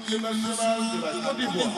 l'équipe nationale de la Côte d'Ivoire.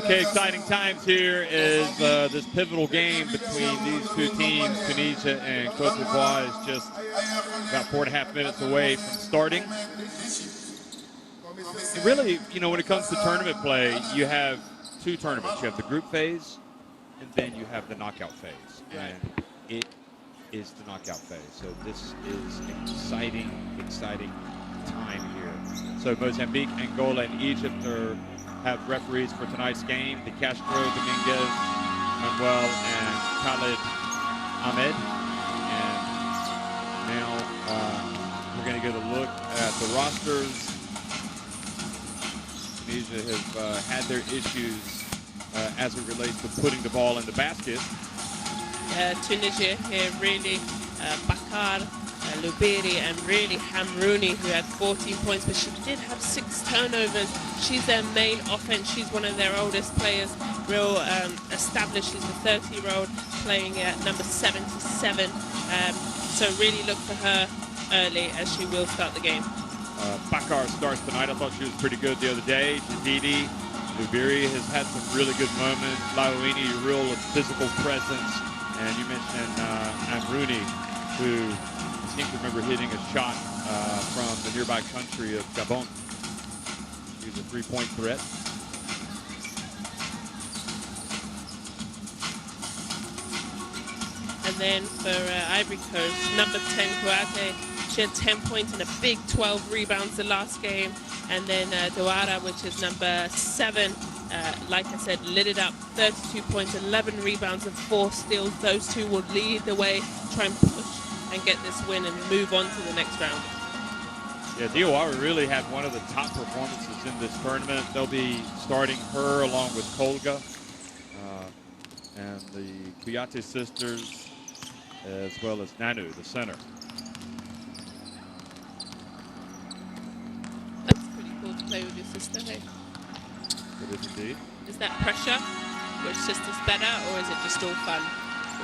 Okay, exciting times here as this pivotal game between these two teams, Tunisia and Cote d'Ivoire, is just about 4.5 minutes away from starting. And really, you know, when it comes to tournament play, you have two tournaments. You have the group phase, and then you have the knockout phase. And it is the knockout phase. So this is exciting time here. So Mozambique, Angola, and Egypt have referees for tonight's game. De Castro, Dominguez, Manuel, and Khalid Ahmed. And now we're going to get a look at the rosters. Tunisia have had their issues as it relates to putting the ball in the basket. Tunisia here really, Bakar, Lubiri, and really Hamrouni, who had 14 points, but she did have 6 turnovers. She's their main offense. She's one of their oldest players, real established. She's a 30-year-old playing at number 77. So really look for her early as she will start the game. Bakar starts tonight. I thought she was pretty good the other day. Jadidi, Lubiri has had some really good moments. Lauini, real physical presence. And you mentioned Hamrouni, who I seem to remember hitting a shot from the nearby country of Gabon. He's a 3-point threat. And then for Ivory Coast, number 10, Cote, she had 10 points and a big 12 rebounds the last game. And then Douara, which is number 7, like I said, lit it up, 32 points, 11 rebounds, and 4 steals. Those two will lead the way, try and push and get this win and move on to the next round. Yeah, Diawara really had one of the top performances in this tournament. They'll be starting her along with Kolga and the Kuyate sisters, as well as Nanu, the center. That's pretty cool to play with your sister, hey? It is indeed. Is that pressure? Which sister's better, or is it just all fun?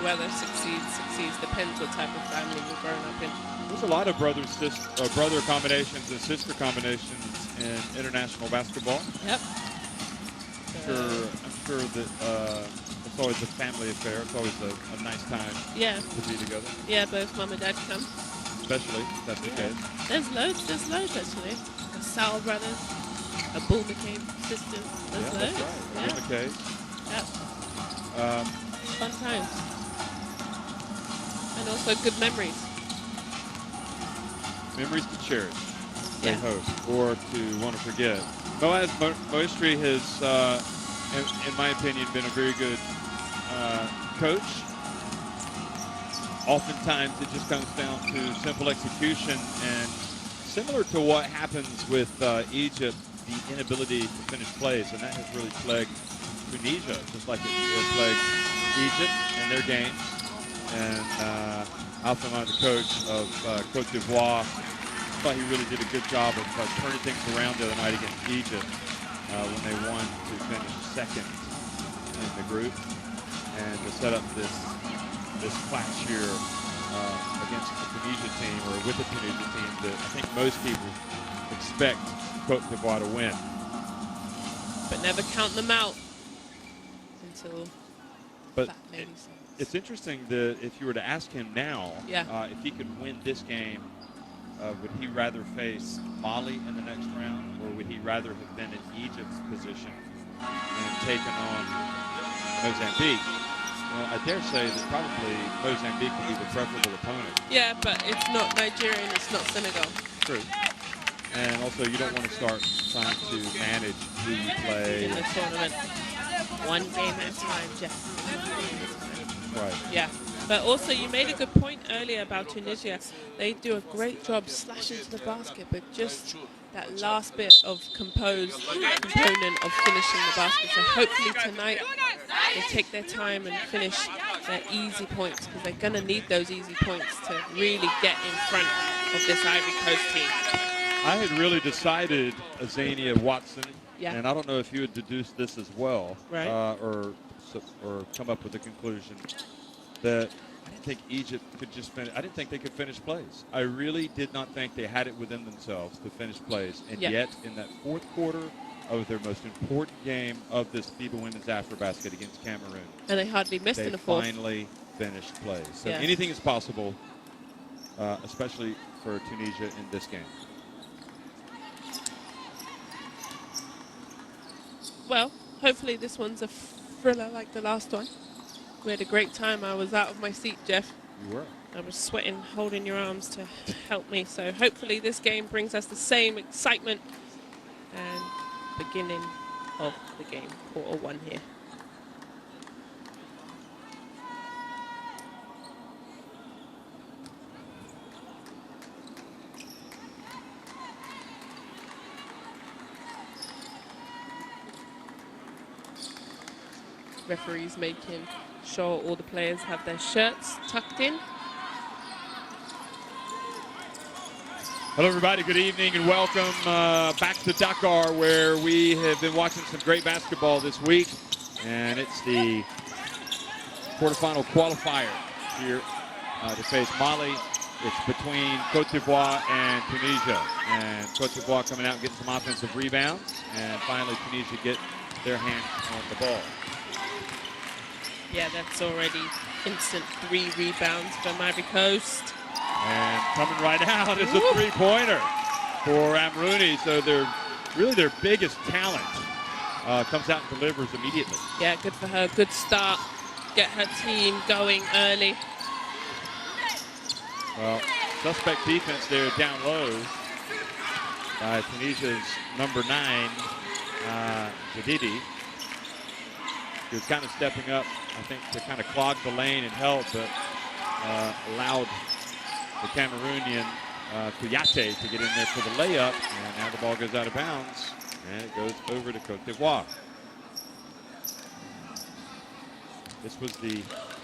Whether succeeds, depends what type of family you're growing up in. There's a lot of brother combinations and sister combinations in international basketball. Yep. I'm sure that it's always a family affair. It's always a nice time to be together. Yeah, both mom and dad come. Especially if that's the case. There's loads actually. The Sal brothers, the Bull McCabe sisters. There's loads. That's right. Bull McCabe. Yep. Fun times. And also good memories. Memories to cherish, they hope, or to want to forget. Boaz Moistri has, in my opinion, been a very good coach. Oftentimes it just comes down to simple execution, and similar to what happens with Egypt, the inability to finish plays, and that has really plagued Tunisia, just like it plagued Egypt in their games. And Alphamon, the coach of Cote d'Ivoire, thought he really did a good job of turning things around the other night against Egypt when they won to finish second in the group, and to set up this clash here against the Tunisia team, or with the Tunisia team, that I think most people expect Cote d'Ivoire to win. but never count them out until But that lady says. it's interesting that if you were to ask him now, if he could win this game, would he rather face Mali in the next round, or would he rather have been in Egypt's position and taken on Mozambique? Well, I dare say that probably Mozambique would be the preferable opponent. Yeah, but it's not Nigeria and it's not Senegal. True. And also, you don't want to start trying to manage who you play. In the tournament. One game at a time, Jeff. Right. Yeah. But also, you made a good point earlier about Tunisia. They do a great job slashing to the basket, but just that last bit of component of finishing the basket. So hopefully tonight they take their time and finish their easy points, because they're going to need those easy points to really get in front of this Ivory Coast team. I had really decided Azania Watson, Yeah. and I don't know if you had deduced this as well, Right. or come up with the conclusion that I didn't think Egypt could just finish. I didn't think they could finish plays. I really did not think they had it within themselves to finish plays, and yet in that fourth quarter of their most important game of this FIBA Women's Afrobasket against Cameroon, And they hardly missed in the fourth. They finally finished plays. So Yeah. anything is possible, especially for Tunisia in this game. Well, hopefully this one's a thriller like the last one. We had a great time. I was out of my seat, Jeff. You were. I was sweating, holding your arms to help me. So hopefully this game brings us the same excitement and beginning of the game, quarter one here. Referees making sure all the players have their shirts tucked in. Hello, everybody. Good evening and welcome back to Dakar, where we have been watching some great basketball this week. And it's the quarterfinal qualifier here to face Mali. It's between Cote d'Ivoire and Tunisia. And Cote d'Ivoire coming out and getting some offensive rebounds. And finally, Tunisia get their hands on the ball. Yeah, that's already instant 3 rebounds from Ivory Coast. And coming right out is a three-pointer for Amrouni. So their biggest talent comes out and delivers immediately. Yeah, good for her. Good start. Get her team going early. Well, suspect defense there down low by Tunisia's number 9, Zadidi. He was kind of stepping up, I think, to kind of clog the lane and help, but allowed the Cameroonian Kouyaté to get in there for the layup, and now the ball goes out of bounds, and it goes over to Cote d'Ivoire. This was the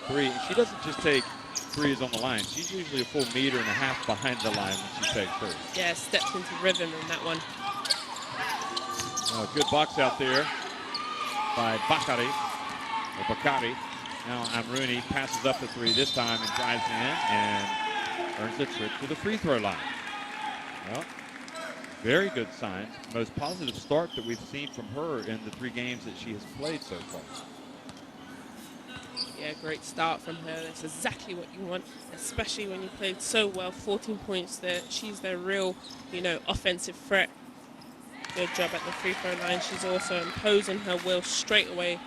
3. She doesn't just take 3s on the line. She's usually a full meter and a half behind the line when she takes hers. Yeah, stepped into rhythm in that one. Good box out there by Bakari. Now Amrouni passes up the 3 this time and drives in and earns a trip to the free throw line. Well, very good signs. Most positive start that we've seen from her in the 3 games that she has played so far. Yeah, great start from her. That's exactly what you want, especially when you played so well. 14 points there. She's their real, offensive threat. Good job at the free throw line. She's also imposing her will straight away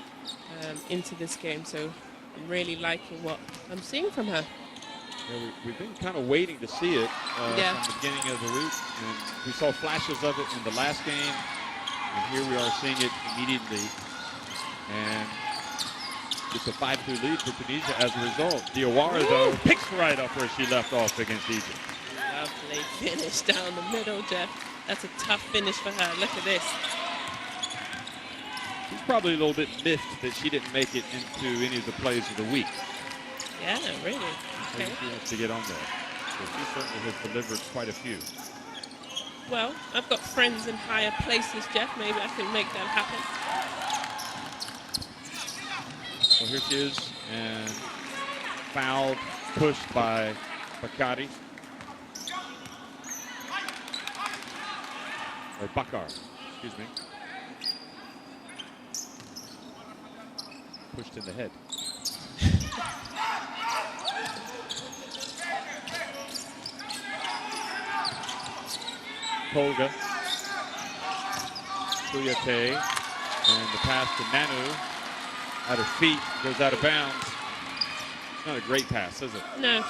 into this game. So I'm really liking what I'm seeing from her. Yeah, we've been kind of waiting to see it from the beginning of the week. And we saw flashes of it in the last game, and here we are seeing it immediately. And it's a 5-2 lead for Tunisia as a result. Diawara, though, picks right up where she left off against Egypt. Lovely finish down the middle, Jeff. That's a tough finish for her. Look at this. She's probably a little bit miffed that she didn't make it into any of the plays of the week. Yeah, really. Maybe she wants to get on there. So she certainly has delivered quite a few. Well, I've got friends in higher places, Jeff. Maybe I can make that happen. So here she is, and fouled, pushed by Bakari. Or Bakar, excuse me. pushed in the head. Colga. Cote. And the pass to Nanu. At her feet. Goes out of bounds. It's not a great pass, is it? No.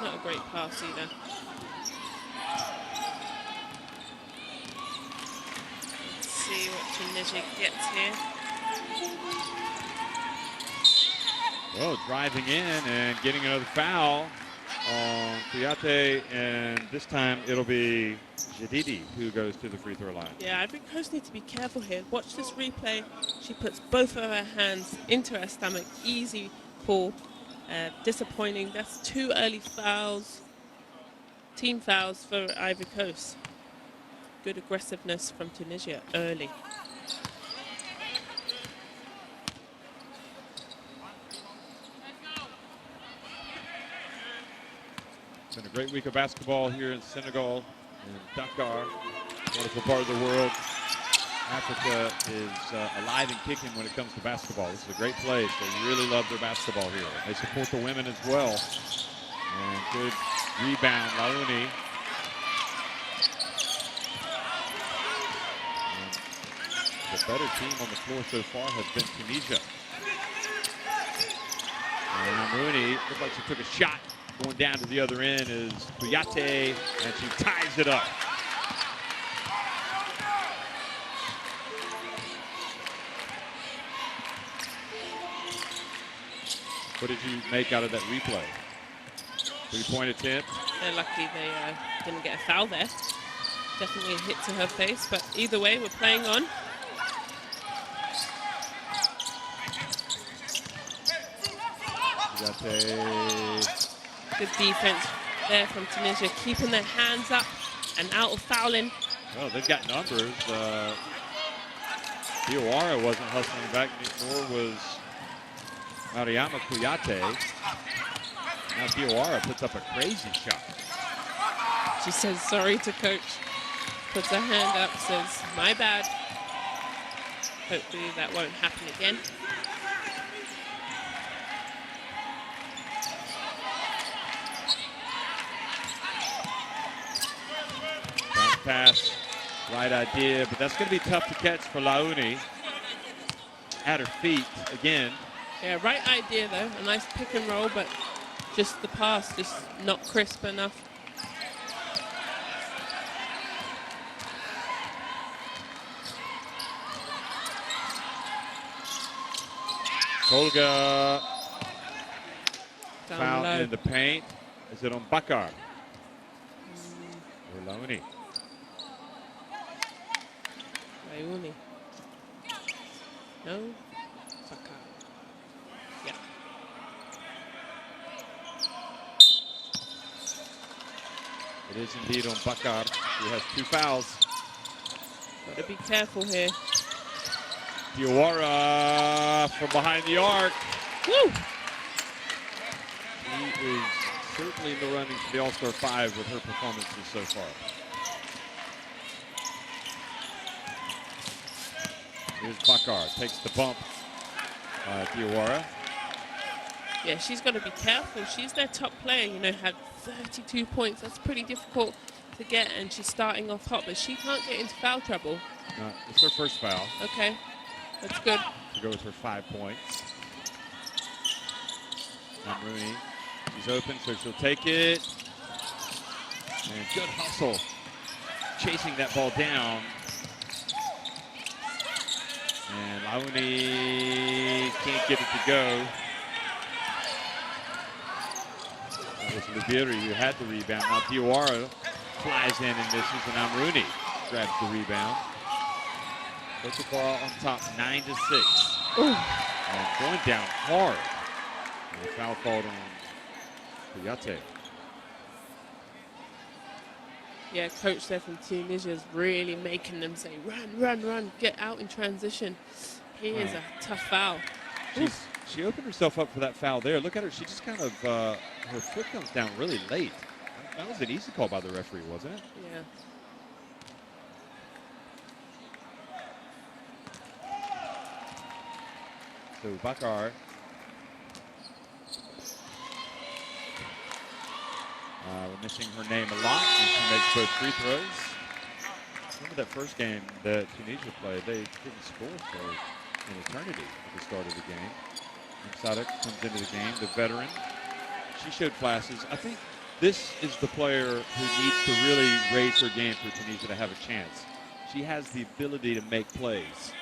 Not a great pass either. Let's see what Tunisia gets here. Well, driving in and getting another foul on Cote, and this time it'll be Jadidi who goes to the free throw line. Yeah, Ivory Coast need to be careful here. Watch this replay. She puts both of her hands into her stomach. Easy pull. Disappointing. That's 2 early fouls. Team fouls for Ivory Coast. Good aggressiveness from Tunisia early. It's been a great week of basketball here in Senegal and Dakar, wonderful part of the world. Africa is alive and kicking when it comes to basketball. This is a great place. They really love their basketball here. They support the women as well. And good rebound, Laouni. And the better team on the floor so far has been Tunisia. And Rooney looked like she took a shot. Going down to the other end is Cote, and she ties it up. What did you make out of that replay? 3-point attempt. They're lucky they didn't get a foul there. Definitely a hit to her face, but either way, we're playing on. Good defense there from Tunisia, keeping their hands up and out of fouling. Well, they've got numbers. Diawara wasn't hustling back, nor was Mariama Kouyaté. Now Diawara puts up a crazy shot. She says sorry to coach. Puts her hand up, says, my bad. Hopefully that won't happen again. Pass, right idea, but that's going to be tough to catch for Laouni. At her feet again. Yeah, right idea though. A nice pick and roll, but just the pass, just not crisp enough. Colga foul low. in the paint. Is it on Bakar? Or Laouni? Laouni. No? Bakar. Yeah. It is indeed on Bakar. He has 2 fouls. Gotta be careful here. Diawara from behind the arc. Woo! He is certainly in the running for the All-Star 5 with her performances so far. Here's Bakar, takes the bump. Diawara. Yeah, she's got to be careful. She's their top player, you know, had 32 points. That's pretty difficult to get, and she's starting off hot, but she can't get into foul trouble. It's her first foul. Okay, that's good. To go with her 5 points. And Rooney, she's open, so she'll take it. And good hustle, chasing that ball down. And Laouni can't get it to go. That was Liberi who had the rebound. Now Diawara flies in and misses, and now Rooney grabs the rebound. Cote d'Ivoire on top, 9-6. Ooh. And going down hard. And a foul called on Kouyaté. Yeah, coach there from Tunisia is really making them say, run, run, run, get out in transition. Here's a tough foul. She opened herself up for that foul there. Look at her. She just kind of, her foot comes down really late. That was an easy call by the referee, wasn't it? Yeah. to Bakar. We're missing her name a lot, and she makes both free throws. Remember that first game that Tunisia played, they didn't score for an eternity at the start of the game. And Sadek comes into the game, the veteran. She showed flashes. I think this is the player who needs to really raise her game for Tunisia to have a chance. She has the ability to make plays,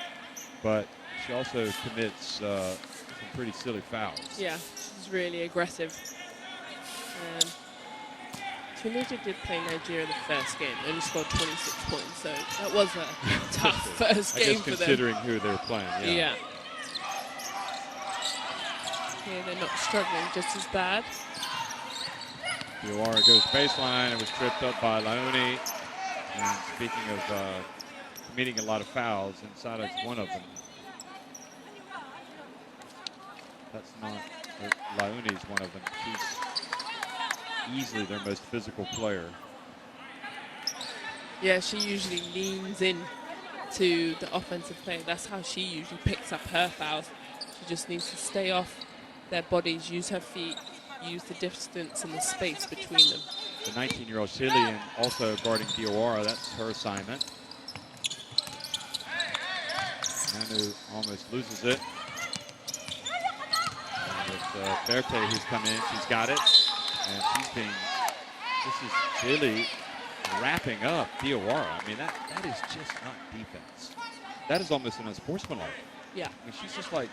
but she also commits some pretty silly fouls. Yeah, she's really aggressive. Tunisia did play Nigeria the first game. They only scored 26 points, so that was a tough first game for them. Considering who they're playing, yeah. Here they're not struggling just as bad. Diawara goes baseline. It was tripped up by Laoni. And speaking of committing a lot of fouls, and Sadek's one of them. That's not, Laoni's one of them. She's easily their most physical player. Yeah, she usually leans in to the offensive play. That's how she usually picks up her fouls. She just needs to stay off their bodies, use her feet, use the distance and the space between them. The 19-year-old Chilean also guarding Diawara. That's her assignment. Manu almost loses it. And it's Berthe who's come in. She's got it. And this is Chile wrapping up Diawara. I mean, that is just not defense. That is almost an unsportsmanlike. Yeah. I mean, she's just like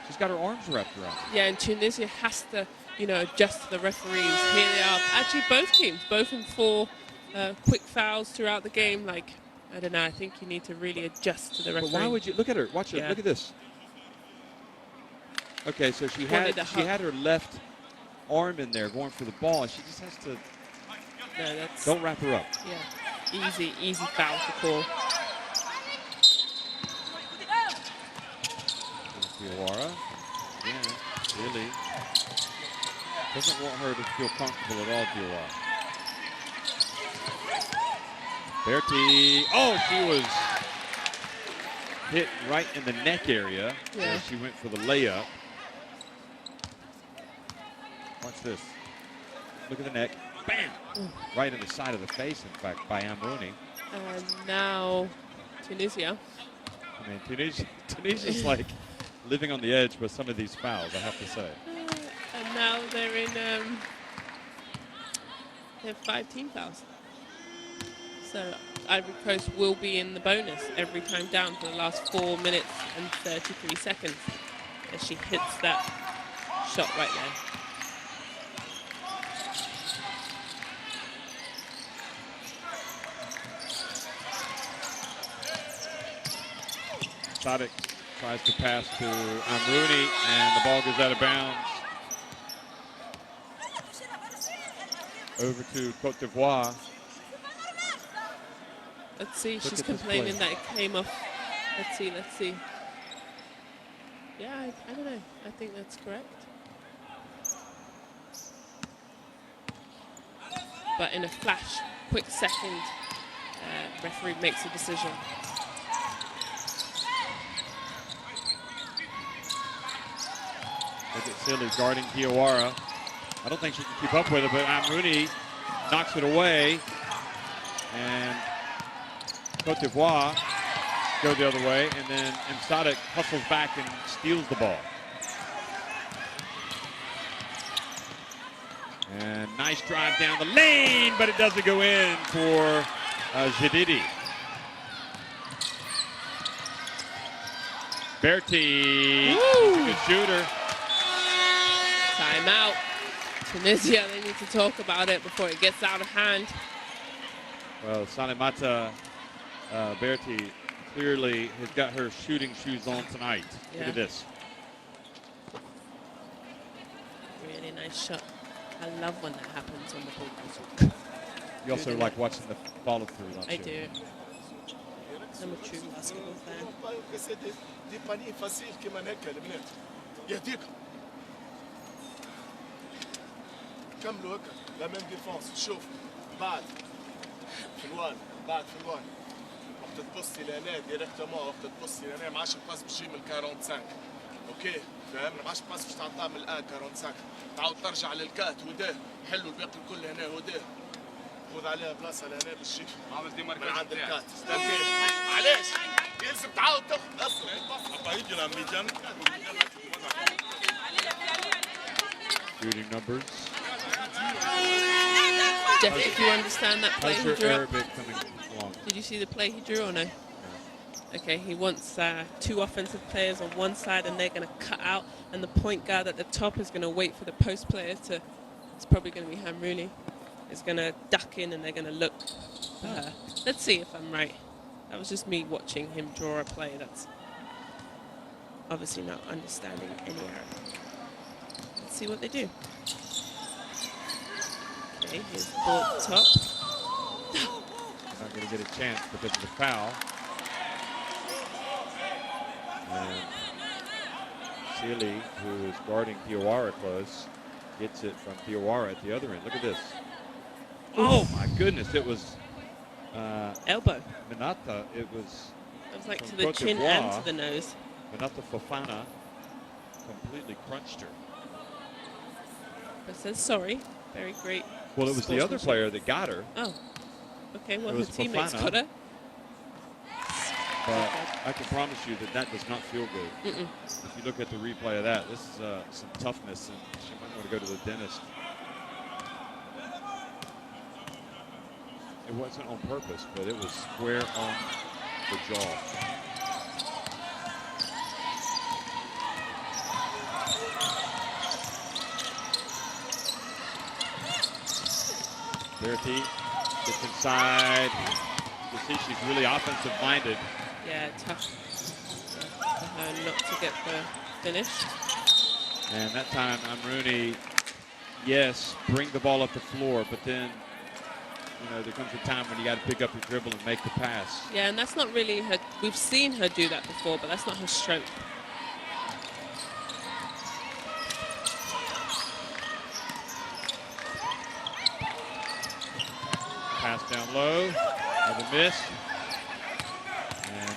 she's got her arms wrapped around her. Yeah, and Tunisia has to, adjust to the referees. Here they are. Actually, both teams, both in 4 quick fouls throughout the game. Like, I don't know, I think you need to really adjust to the referee. But why would you, look at her, watch her, look at this. Okay, so she had her left arm in there going for the ball, and she just has to, don't wrap her up. Yeah, easy foul to call. Diawara, again, really doesn't want her to feel comfortable at all, Diawara. Berthe, oh, she was hit right in the neck area as she went for the layup. Watch this. Look at the neck. Bam! Right in the side of the face, in fact, by Amrouni. And now Tunisia. I mean, Tunisia's like living on the edge with some of these fouls, I have to say. And now they're in, they have 5 team fouls. So Ivory Coast will be in the bonus every time down for the last 4 minutes and 33 seconds as she hits that shot right there. Sadek tries to pass to Amrouni, and the ball goes out of bounds. Over to Cote d'Ivoire. Let's see, she's complaining that it came off. Let's see. Yeah, I don't know. I think that's correct. But in a flash, quick second, referee makes a decision. Look at Silly guarding Diawara. I don't think she can keep up with it, but Amrouni knocks it away. And Cote d'Ivoire go the other way, and then Sadek hustles back and steals the ball. And nice drive down the lane, but it doesn't go in for Jadidi. Berthe, good shooter. Timeout. Tunisia, they need to talk about it before it gets out of hand. Well, Salimata Berthe clearly has got her shooting shoes on tonight. Yeah. Look at this. Really nice shot. I love when that happens on the ball. You also like watching the follow through, don't you? I do. I'm a true basketball fan. كملوا هكا لا ميم ديفونس شوف بعد في الوان وقت تبصي لهنا ديريكتومون وقت تبصي لهنا ما عادش الباس بتجي من 45 اوكي فهمنا باش باش تعطيها من الان كارون ساك تعاود ترجع للكات وداه حلو الباقي الكل هنا وداه خذ عليها بلاصه لهنا باش عامل دي من عند الكات معليش يلزم تعاود تاخذ اصلا Shooting numbers. Jeff, if you understand that play he drew up, Arabic coming along. did you see the play he drew or no? Okay, he wants two offensive players on one side and they're going to cut out, and the point guard at the top is going to wait for the post player to, it's probably going to be Hamrouni, is going to duck in and they're going to look for her. Let's see if I'm right. That was just me watching him draw a play. That's obviously not understanding any Arabic. Let's see what they do. Okay, here's the ball at the top. Not going to get a chance because of the foul. And Sealy, who is guarding Diawara close, gets it from Diawara at the other end. Look at this. Oh my goodness, it was Elbow. Minata. It was Like from to the Cote chin d'Ivoire. and to the nose. Minata Fofana completely crunched her. But says sorry. Very great. Well, it was the other player that got her. Oh. Okay, well, It her was teammates Fofana. got her. But I can promise you that that does not feel good. Mm-mm. If you look at the replay of that, this is some toughness, and she might want to go to the dentist. It wasn't on purpose, but it was square on the jaw. Verity gets inside. You see she's really offensive-minded. Yeah, tough for her not to get the finish. And that time, Amrouni, yes, bring the ball up the floor, but then, you know, there comes a time when you got to pick up your dribble and make the pass. Yeah, and that's not really her. We've seen her do that before, but that's not her strength. Pass down low, another miss. And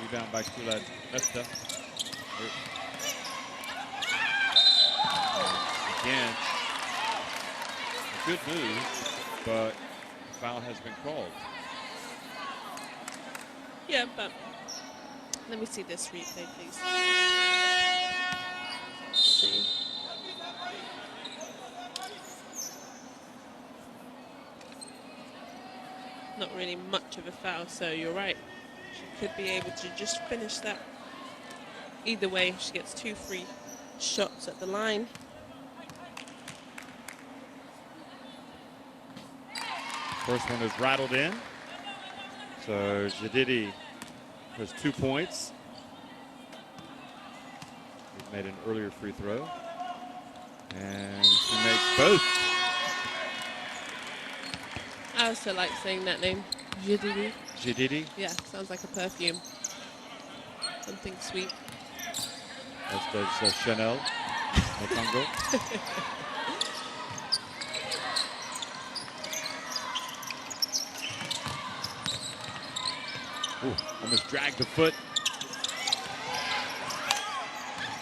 rebound by Kulad Mefta. Again, a good move, but foul has been called. Yeah, but let me see this replay, please. Let's see. Not really much of a foul, so you're right. She could be able to just finish that. Either way, she gets 2 free shots at the line. First one is rattled in. So Jadidi has 2 points. He's made an earlier free throw. And she makes both. I also like saying that name, Jadidi. Jadidi, Yeah, sounds like a perfume. Something sweet. as does Chanel Motango. Ooh, almost dragged the foot.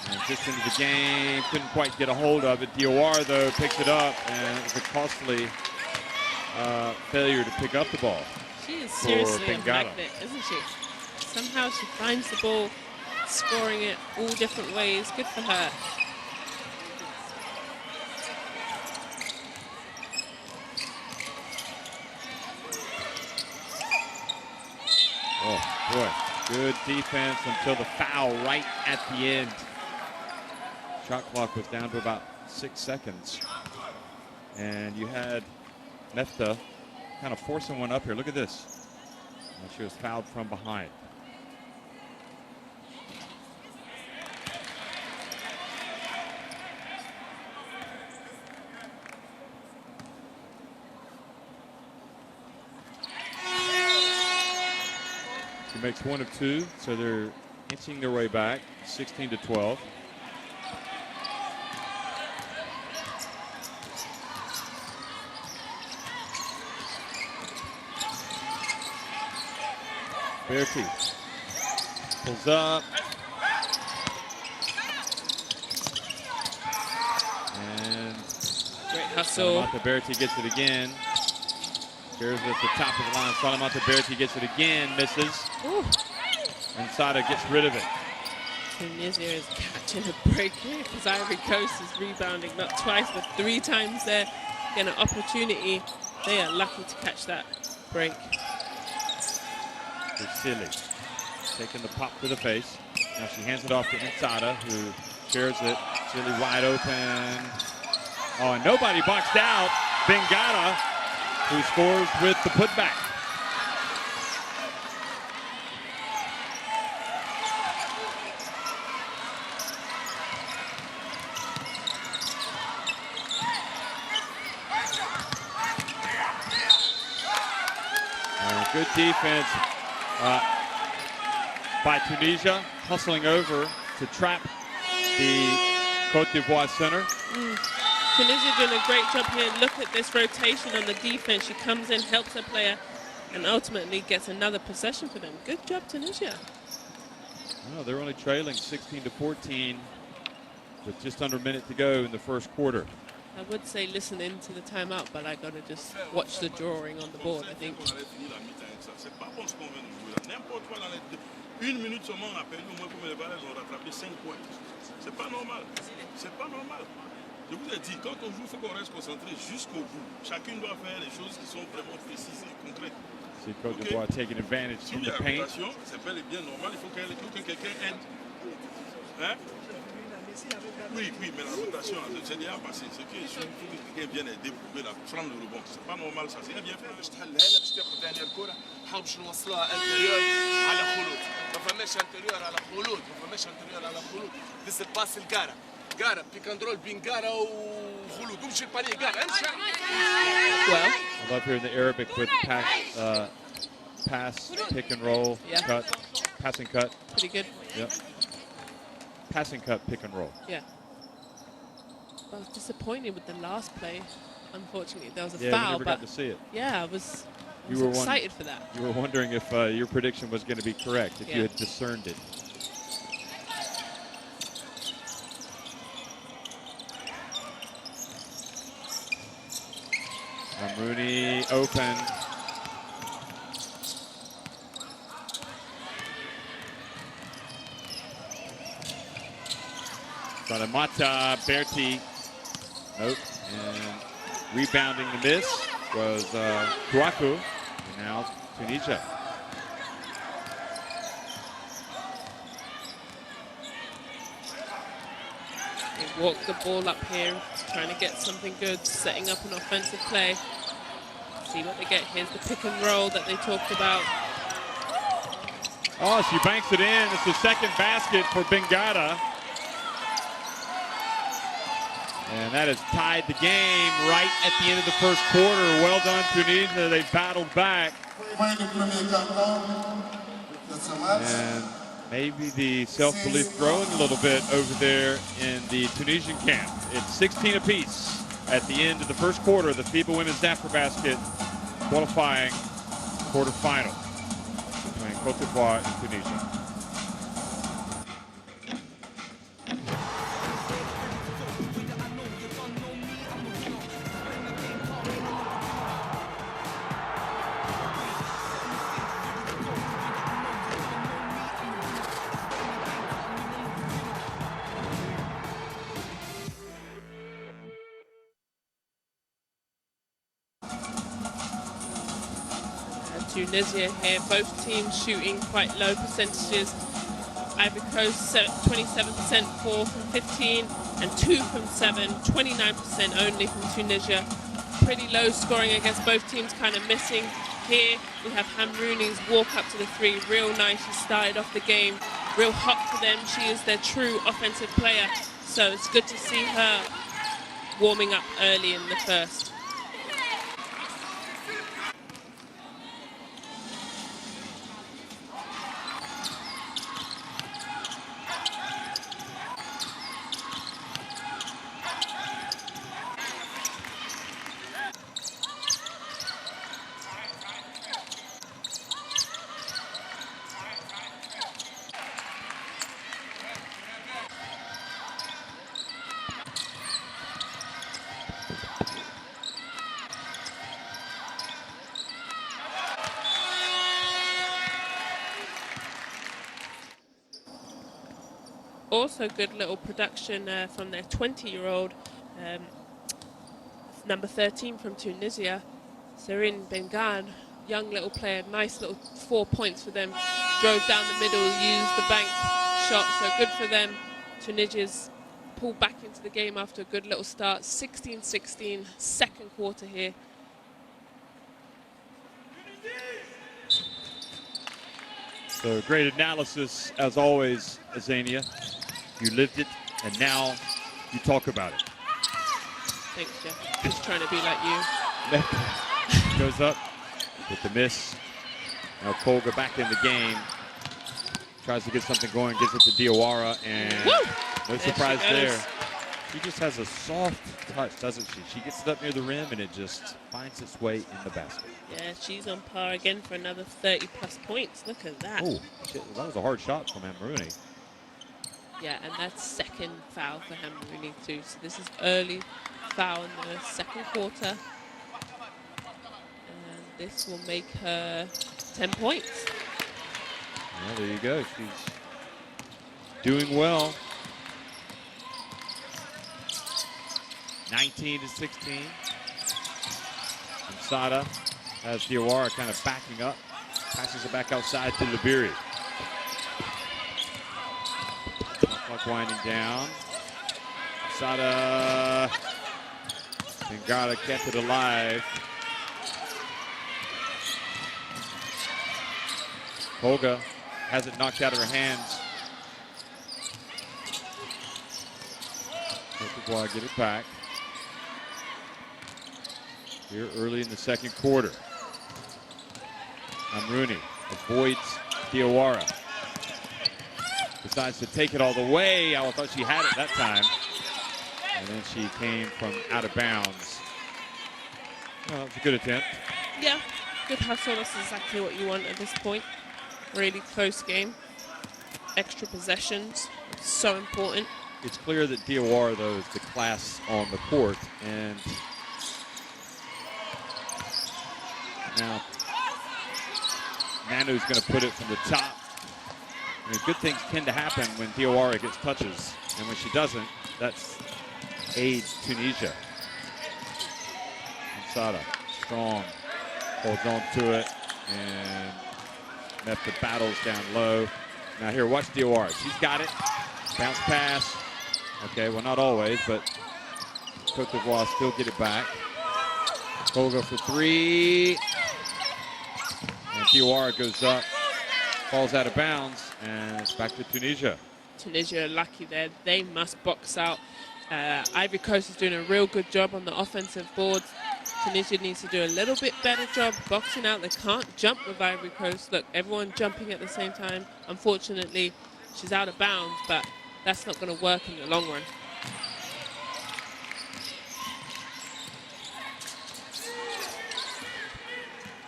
And just into the game, couldn't quite get a hold of it. Diawara, though, picks it up, and it was a costly failure to pick up the ball. She is seriously a Bengala. magnet, isn't she? Somehow she finds the ball, scoring it all different ways. Good for her. Oh, boy. Good defense until the foul right at the end. Shot clock was down to about 6 seconds. And you had Mefta kind of forcing one up here. Look at this. And she was fouled from behind. She makes 1 of 2, so they're inching their way back, 16-12. Berti Pulls up. And great hustle. Salamata Berti gets it again. Here's at the top of the line. Salamata Berti gets it again, misses. Ooh. And Sada gets rid of it. Tunisia is catching a break here because Ivory Coast is rebounding not twice but 3 times there. Get an opportunity. They are lucky to catch that break. Silly taking the pop to the face. Now she hands it off to Insada, who shares it. Silly wide open. Oh, and nobody boxed out. Bengata, who scores with the putback. Good defense by Tunisia, hustling over to trap the Cote d'Ivoire center. Tunisia doing a great job here. Look at this rotation on the defense. She comes in, helps her player, and ultimately gets another possession for them. Good job, Tunisia. Well, they're only trailing 16-14 with just under a minute to go in the first quarter. I would say listen into the timeout, but I got to just watch the drawing on the board, I think. Une minute seulement, on a perdu au moins comme les Valaises ont rattrapé 5 points. C'est pas normal. C'est pas normal. Je vous ai dit, quand on joue, il faut qu'on reste concentré jusqu'au bout. Chacun doit faire les choses qui sont vraiment précises et concrètes. See Cote d'Ivoire taking advantage in the paint. C'est bel et bien normal, il faut que quelqu'un aide. Hein? Oui, mais la rotation, c'est déjà passé. C'est qu'il faut que quelqu'un vienne aider pour prendre le rebond. C'est pas normal, ça. C'est bien fait. باش تحلها لها باش تاخذ ثاني الكره نحاول باش نوصلوها انتريور على خلود ما فماش انتريور على خلود ما فماش انتريور على خلود ديس الباس لكارا كارا بيك اند رول بين كارا وخلود ومشي البانيه كارا امشي. Well, I love hearing the Arabic with pass, pick and roll, Yeah. cut, passing cut. pretty good. Yep. Passing cut, pick and roll. Yeah. I was disappointed with the last play. Unfortunately, there was a Yeah, we foul, never but got to see it. yeah, I was You were excited for that. You were wondering if your prediction was going to be correct, if you Yeah. had discerned it. Rooney open. Salamata Berti. Nope. And rebounding the miss was Kouakou. And now Tunisia. They walk the ball up here, trying to get something good, setting up an offensive play. See what they get. Here's the pick and roll that they talked about. Oh, she banks it in. It's the second basket for Bengata. And that has tied the game right at the end of the first quarter. Well done, Tunisia. They battled back. And maybe the self-belief growing a little bit over there in the Tunisian camp. It's 16 apiece at the end of the first quarter of the FIBA Women's Afrobasket qualifying quarterfinal between Cote d'Ivoire and Tunisia. Tunisia here, both teams shooting quite low percentages. Ivory Coast 27%, 4 from 15, and 2 from 7, 29% only from Tunisia. Pretty low scoring, I guess both teams kind of missing. Here we have Hamrouni's walk up to the 3, real nice. She started off the game real hot for them. She is their true offensive player, so it's good to see her warming up early in the first. Also good little production from their 20-year-old, number 13 from Tunisia, Serin Bengan. Young little player, nice little 4 points for them. Drove down the middle, used the bank shot, so good for them. Tunisia's pulled back into the game after a good little start. 16-16, second quarter here. So great analysis, as always, Azania. You lived it, and now you talk about it. Thanks, Jeff. Just trying to be like you. Goes up with the miss. Now Colga back in the game. Tries to get something going, gives it to Diawara, and Woo! no There surprise she goes. there. She just has a soft touch, doesn't she? She gets it up near the rim, and it just finds its way in the basket. Yeah, she's on par again for another 30-plus points. Look at that. Oh, shit, that was a hard shot from Hamrouni. Yeah, and that's second foul for Hamrouni too. So this is early foul in the second quarter. And this will make her 10 points. Well, there you go. She's doing well. 19-16. And Sada has Diawara kind of backing up. Passes it back outside to Liberi. Clock winding down. Sada Bengala kept it alive. Colga has it knocked out of her hands. Cote get it back. Here early in the second quarter. Hamrouni avoids Diawara. Decides to take it all the way. I thought she had it that time. And then she came from out of bounds. Well, it was a good attempt. Yeah, good hustle. That's exactly what you want at this point. Really close game. Extra possessions. So important. It's clear that Diawara, though, is the class on the court. And now Nanu's going to put it from the top. I mean, good things tend to happen when Diawara gets touches. And when she doesn't, that's aids Tunisia. And Sada, strong, holds on to it. And Mefta battles down low. Now here, watch Diawara. She's got it. Bounce pass. Okay, well, not always, but Cote d'Ivoire still get it back. Colga for three. And Diawara goes up, falls out of bounds, and it's back to Tunisia. Tunisia are lucky there. They must box out. Ivory Coast is doing a real good job on the offensive boards. Tunisia needs to do a little bit better job boxing out. They can't jump with Ivory Coast. Look, everyone jumping at the same time. Unfortunately, she's out of bounds, but that's not going to work in the long run.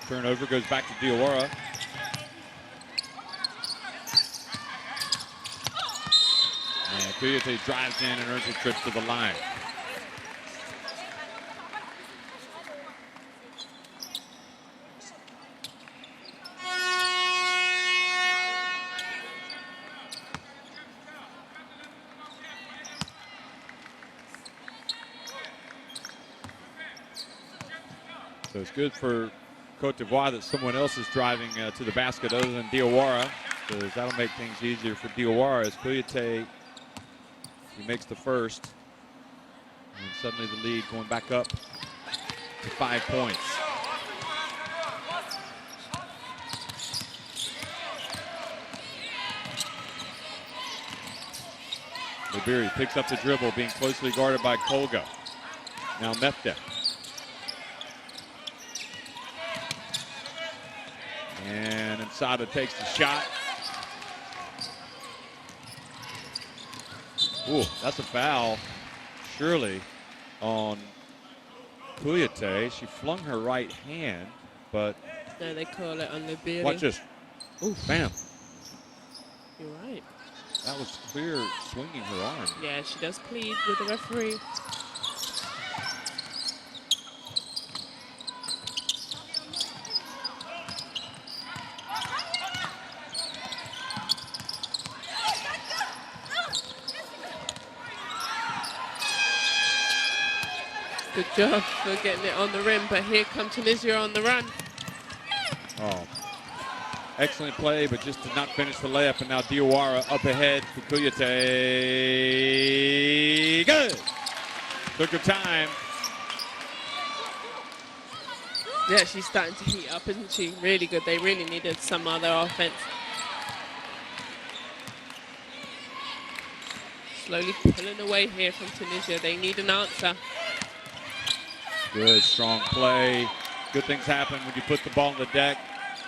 Turnover goes back to Diawara. And Coyote drives in and earns a trip to the line. So it's good for Cote d'Ivoire that someone else is driving to the basket other than Diawara, because that'll make things easier for Diawara as Coyote, he makes the first. And suddenly the lead going back up to 5 points. Liberi picks up the dribble, being closely guarded by Colga. Now Mefta. And Nsada takes the shot. Ooh, that's a foul, surely, on Coyote. She flung her right hand, but... No, they call it on Liberi. Watch this. Ooh, bam. You're right. That was clear swinging her arm. Yeah, she does plead with the referee. Good job for getting it on the rim, but here come Tunisia on the run. Oh, excellent play, but just did not finish the layup. And now Diawara up ahead for Cote. Good. Took her time. Yeah, she's starting to heat up, isn't she? Really good. They really needed some other offense. Slowly pulling away here from Tunisia. They need an answer. Good, strong play. Good things happen when you put the ball on the deck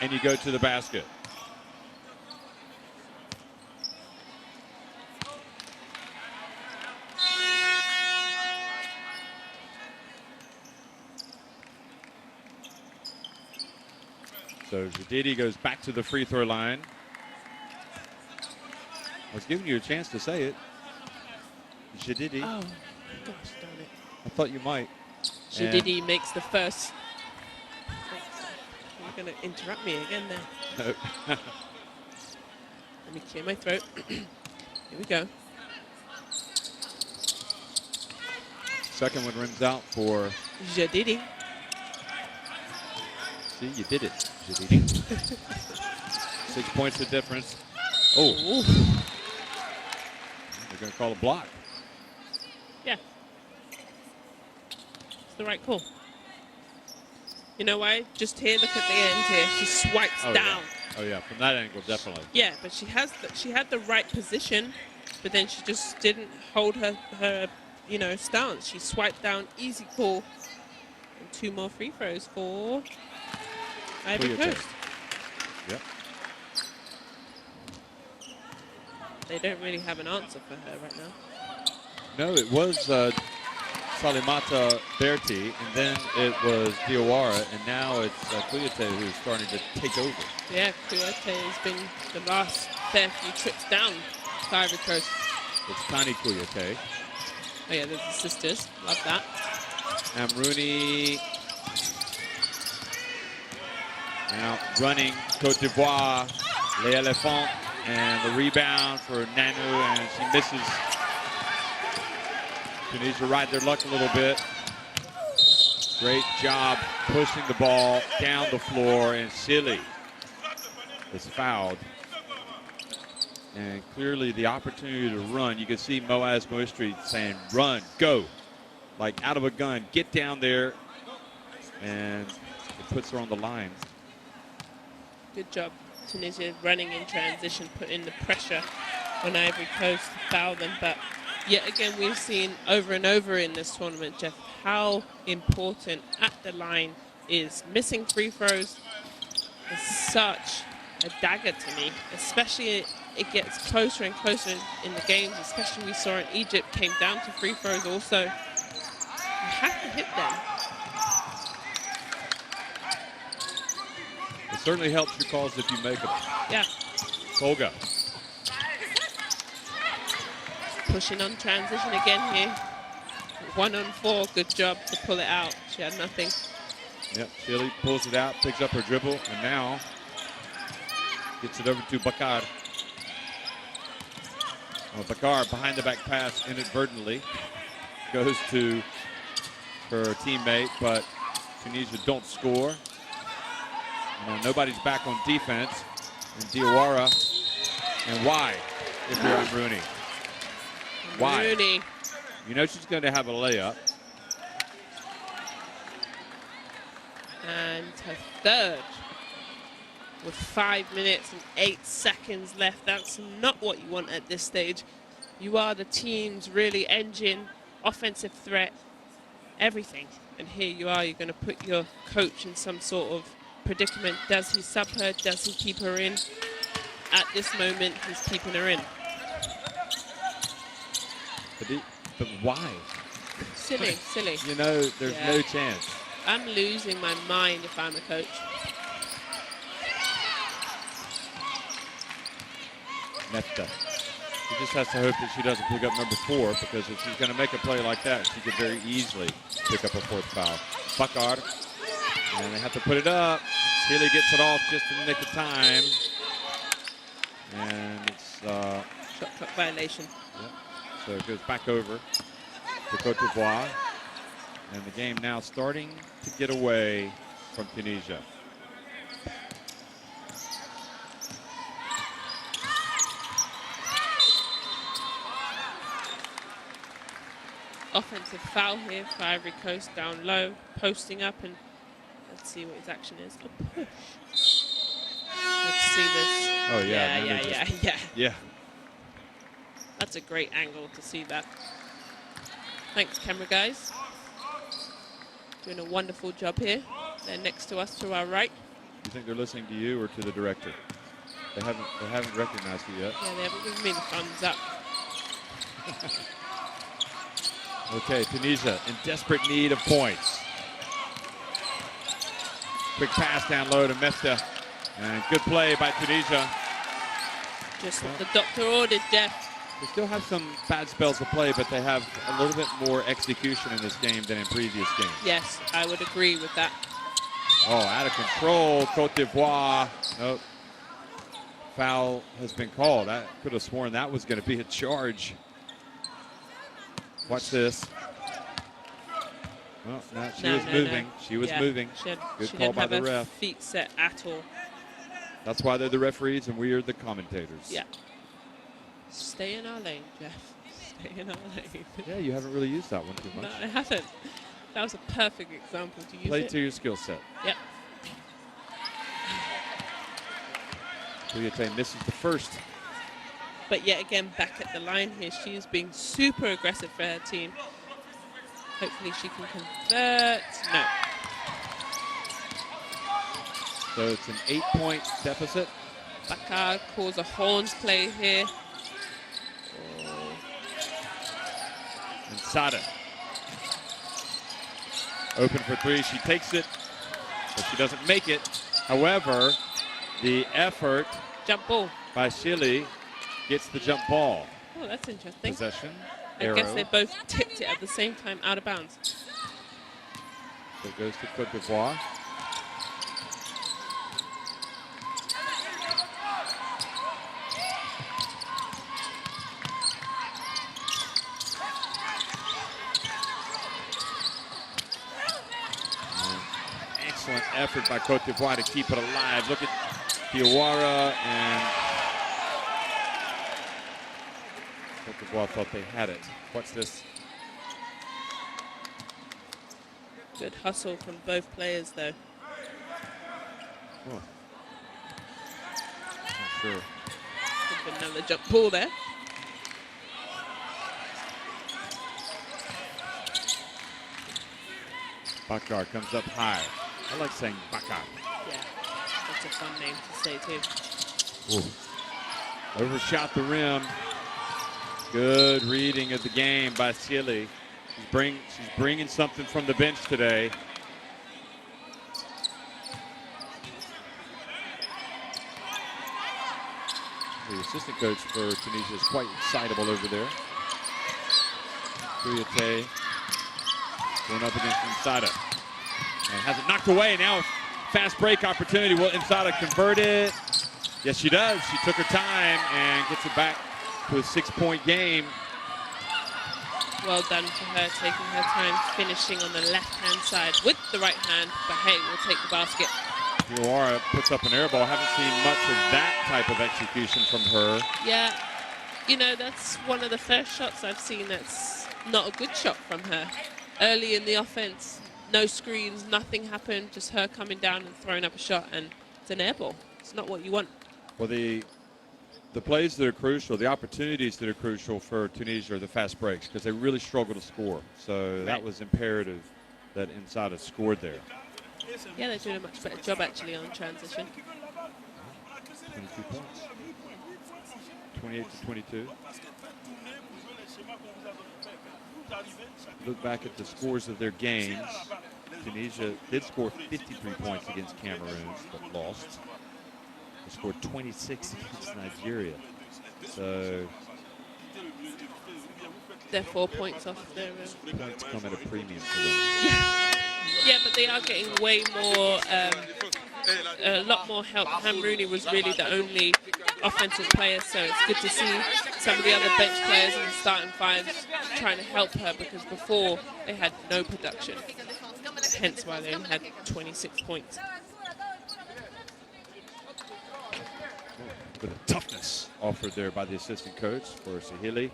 and you go to the basket. So Jadidi goes back to the free throw line. I was giving you a chance to say it. Jadidi. Oh, gosh darn it. I thought you might. Jadidi makes the first. You're going to interrupt me again there. No. Let me clear my throat. Here we go. Second one runs out for Jadidi. See, you did it, Jadidi. 6 points the difference. Oh. Ooh. They're going to call a block. Yeah. It's the right call. You know why? Just here, look at the end here. She swipes down. Yeah. Oh, yeah, from that angle, definitely. Yeah, but she had the right position, but then she just didn't hold her stance. She swiped down, easy call. And 2 more free throws for Ivory Coast. Yep. They don't really have an answer for her right now. No, it was Salimata Berti, and then it was Diawara, and now it's Cote who's starting to take over. Yeah, Cote has been the last fair few trips down to Ivory Coast. It's Connie Cote. Oh yeah, there's the sisters. Love that. Amrouni now running Cote d'Ivoire, Les Elephants, and the rebound for Nanu, and she misses. Tunisia ride their luck a little bit. Great job pushing the ball down the floor, and Silly is fouled. And clearly the opportunity to run, you can see Moaz Moistri saying, run, go. Like out of a gun, get down there, and it puts her on the line. Good job, Tunisia running in transition, putting the pressure on Ivory Coast to foul them. But yet again, we've seen over and over in this tournament, Jeff, how important at the line is. Missing free throws is such a dagger to me, especially it gets closer and closer in the games, especially we saw in Egypt, came down to free throws also. You have to hit them. It certainly helps your calls if you make them. Yeah. Tolga. Pushing on transition again here. 1 on 4, good job to pull it out. She had nothing. Yep, Chile pulls it out, picks up her dribble, and now gets it over to Bakar. Well, Bakar behind the back pass inadvertently goes to her teammate, but Tunisia don't score. Nobody's back on defense. And Diawara. And why? If you're on Rooney. Why? Rooney. You know she's going to have a layup. And her third. With 5 minutes and 8 seconds left. That's not what you want at this stage. You are the team's really engine, offensive threat, everything. And here you are, you're going to put your coach in some sort of predicament. Does he sub her? Does he keep her in? At this moment, he's keeping her in. But why? Silly. You know, there's no chance. I'm losing my mind if I'm a coach. Nefta. She just has to hope that she doesn't pick up number 4, because if she's going to make a play like that, she could very easily pick up a 4th foul. Bakar. And they have to put it up. Healy gets it off just in the nick of time. And it's shot clock violation. Yep. So it goes back over to Cote d'Ivoire. And the game now starting to get away from Tunisia. Offensive foul here for Ivory Coast, down low, posting up, and let's see what his action is. A push. Let's see this. Oh yeah, Yeah. That's a great angle to see that. Thanks, camera guys. Doing a wonderful job here. They're next to us to our right. You think they're listening to you or to the director? They haven't recognized you yet. Yeah, they haven't given me the thumbs up. Okay, Tunisia in desperate need of points. Quick pass down low to Mefta. And good play by Tunisia. Just what the doctor ordered, Jeff. They still have some bad spells of play, but they have a little bit more execution in this game than in previous games. Yes, I would agree with that. Oh, out of control, Cote d'Ivoire. Nope. Foul has been called. I could have sworn that was going to be a charge. Watch this. Well, no, she was moving. She was moving. Good call by the ref. She didn't have her feet set at all. That's why they're the referees and we are the commentators. Yeah. Stay in our lane, Jeff. Stay in our lane. Yeah, you haven't really used that one too much. No, I haven't. That was a perfect example to use. Play to your skill set. Yep. Cote misses the first. But yet again, back at the line here, she is being super aggressive for her team. Hopefully she can convert. No. So it's an 8-point deficit. Bakar calls a horns play here. And Sada. Open for three. She takes it, but she doesn't make it. However, the effort jump ball by Chile gets the jump ball. Oh, that's interesting. Possession. I arrow. guess they both tipped it at the same time out of bounds. So it goes to Cote d'Ivoire. Excellent effort by Cote d'Ivoire to keep it alive. Look at Diawara, and Cote d'Ivoire thought they had it. Watch this. Good hustle from both players, though. Oh. Not sure. Could be another jump ball there. Bakar comes up high. I like saying Bakar. Yeah, that's a fun name to say too. Ooh. Overshot the rim. Good reading of the game by Chile. She's bringing something from the bench today. The assistant coach for Tunisia is quite excitable over there. Cote going up against Insada. And has it knocked away. Now a fast break opportunity. Will Insada convert it? Yes, she does. She took her time and gets it back to a 6-point game. Well done for her, taking her time, finishing on the left-hand side with the right hand. But hey, we'll take the basket. Diawara puts up an air ball. Haven't seen much of that type of execution from her. Yeah, you know, that's one of the first shots I've seen that's not a good shot from her. Early in the offense, no screens, nothing happened, just her coming down and throwing up a shot, and it's an air ball. It's not what you want. Well, the plays that are crucial, the opportunities that are crucial for Tunisia are the fast breaks because they really struggle to score. So that was imperative that Insada scored there. Yeah, they're doing a much better job actually on transition. 22 points. 28 to 22. Look back at the scores of their games. Tunisia did score 53 points against Cameroon, but lost. They scored 26 against Nigeria. So they're 4 points off their points come at a premium for them. Yeah, but they are getting way more, a lot more help. Hamrouni was really the only offensive player, so it's good to see some of the other bench players in the starting fives trying to help her, because before they had no production. Hence why they only had 26 points. With a toughness offered there by the assistant coach for Sahili.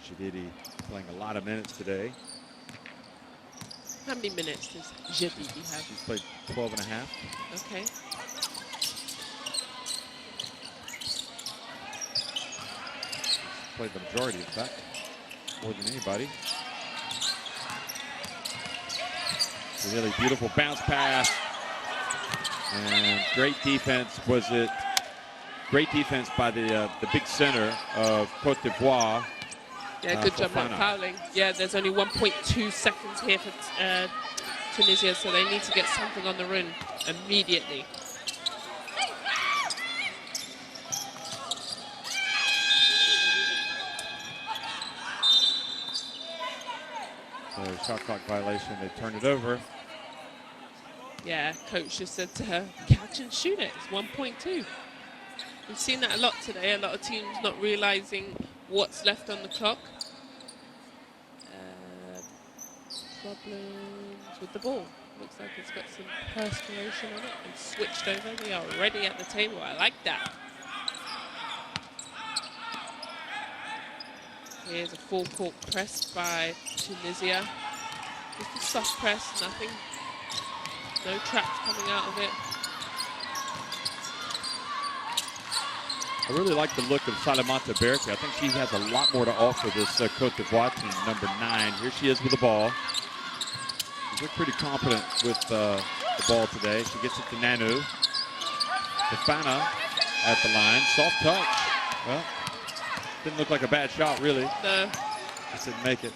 Shadidi playing a lot of minutes today. How many minutes does Jadidi have? She's played 12 and a half. Okay. She's played the majority, in fact, more than anybody. A really beautiful bounce pass. And great defense. Was it great defense by the big center of Cote d'Ivoire? Yeah, good job not fouling. Yeah, there's only 1.2 seconds here for Tunisia, so they need to get something on the run immediately. So shot clock violation, they turned it over. Yeah, coach just said to her, catch and shoot it. It's 1.2. We've seen that a lot today. A lot of teams not realizing what's left on the clock. Problems with the ball. Looks like it's got some perspiration on it and switched over. They are already at the table. I like that. Here's a full court press by Tunisia. Just a soft press, nothing. No traps coming out of it. I really like the look of Salamata Berke. I think she has a lot more to offer this Cote d'Ivoire team, number 9. Here she is with the ball. She's looked pretty confident with the ball today. She gets it to Nanu. Fofana at the line. Soft touch. Well, didn't look like a bad shot, really. No. Just didn't make it.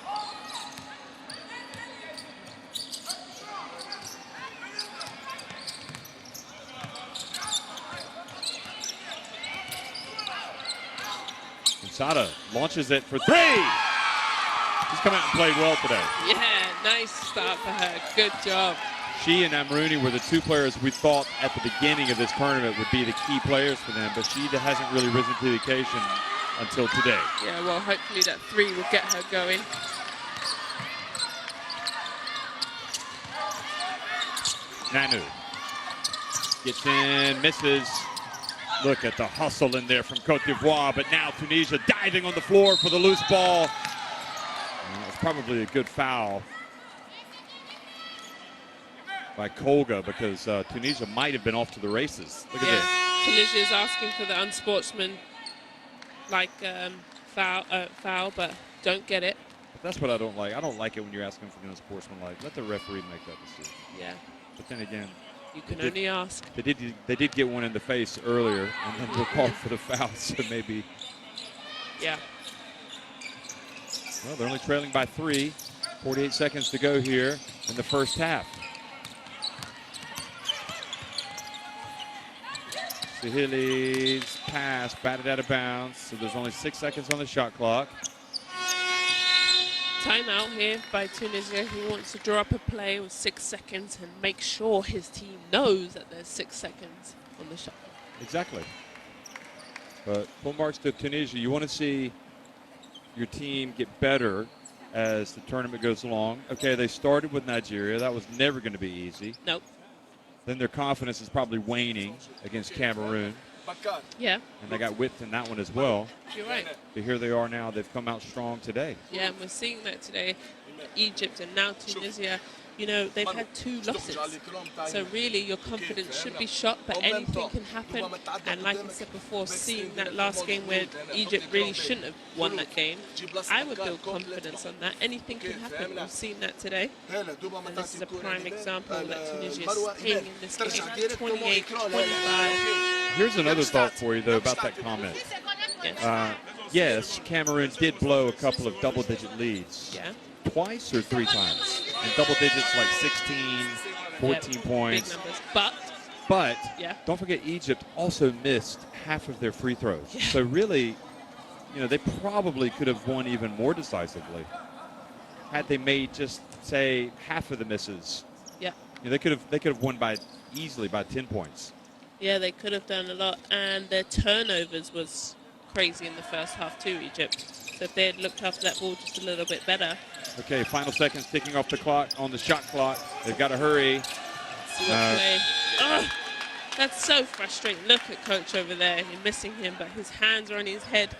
Sada launches it for 3. She's come out and played well today. Yeah, nice start for her. Good job. She and Amrouni were the 2 players we thought at the beginning of this tournament would be the key players for them, but she hasn't really risen to the occasion until today. Yeah, well, hopefully that 3 will get her going. Nanu gets in, misses. Look at the hustle in there from Cote d'Ivoire, but now Tunisia diving on the floor for the loose ball. It's probably a good foul by Kolga, because Tunisia might have been off to the races. Look at this. Tunisia is asking for the unsportsmanlike foul, but don't get it. That's what I don't like. I don't like it when you're asking for the unsportsmanlike. Let the referee make that decision. Yeah. But then again, you can only ask. They did get one in the face earlier, and then they're called for the foul, so maybe. Yeah. Well, they're only trailing by 3. 48 seconds to go here in the first half. Sahili's pass batted out of bounds, so there's only 6 seconds on the shot clock. Timeout here by Tunisia. He wants to draw up a play with 6 seconds and make sure his team knows that there's 6 seconds on the shot clock. Exactly. But full marks to Tunisia. You want to see your team get better as the tournament goes along. Okay, they started with Nigeria. That was never going to be easy. Nope. Then their confidence is probably waning against Cameroon. Yeah. And they got whipped in that one as well. You're right. But here they are now. They've come out strong today. Yeah, and we're seeing that today. Egypt and now Tunisia, you know, they've had 2 losses. So really your confidence should be shot, but anything can happen. And like I said before, seeing that last game where Egypt really shouldn't have won that game, I would build confidence on that. Anything can happen. We've seen that today. And this is a prime example that Tunisia is staying in this game. 28-25. Here's another thought for you, though, about that comment. Yes. Yes, Cameroon did blow a couple of double-digit leads. Yeah. Twice or 3 times? In double digits, like 16, 14 points. Big numbers. But yeah. Don't forget, Egypt also missed half of their free throws. Yeah. So really, you know, they probably could have won even more decisively had they made just say, half of the misses. Yeah. You know, they could have won easily by 10 points. Yeah, they could have done a lot, and their turnovers was crazy in the first half too, Egypt. So if they had looked after that ball just a little bit better. Okay, final seconds ticking off the clock, on the shot clock. They've got to hurry. See what play. Oh, that's so frustrating. Look at Coach over there. You're missing him, but his hands are on his head.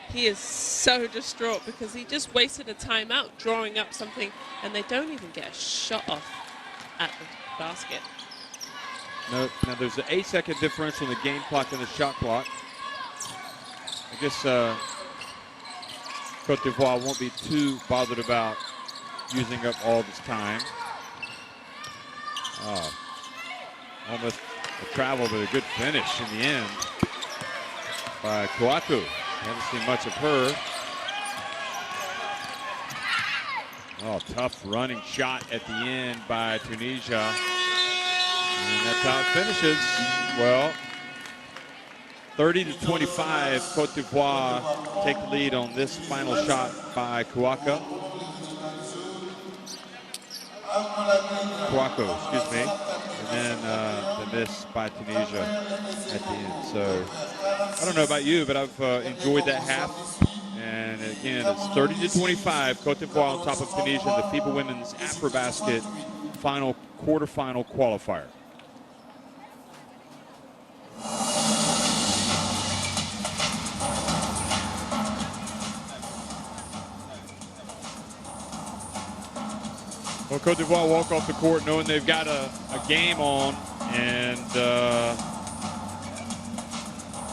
He is so distraught because he just wasted a timeout drawing up something, and they don't even get a shot off at the basket. No, now there's an 8-second differential in the game clock and the shot clock. I guess Cote d'Ivoire won't be too bothered about using up all this time. Almost a travel, but a good finish in the end by Kouakou. Haven't seen much of her. Oh, tough running shot at the end by Tunisia. And that's how it finishes. Well, 30-25, Cote d'Ivoire take the lead on this final shot by Kouakou, excuse me. And then the miss by Tunisia at the end. So I don't know about you, but I've enjoyed that half. And again, it's 30-25, Cote d'Ivoire on top of Tunisia in the FIBA Women's Afrobasket quarterfinal qualifier. Well, Cote d'Ivoire walk off the court knowing they've got a game on, and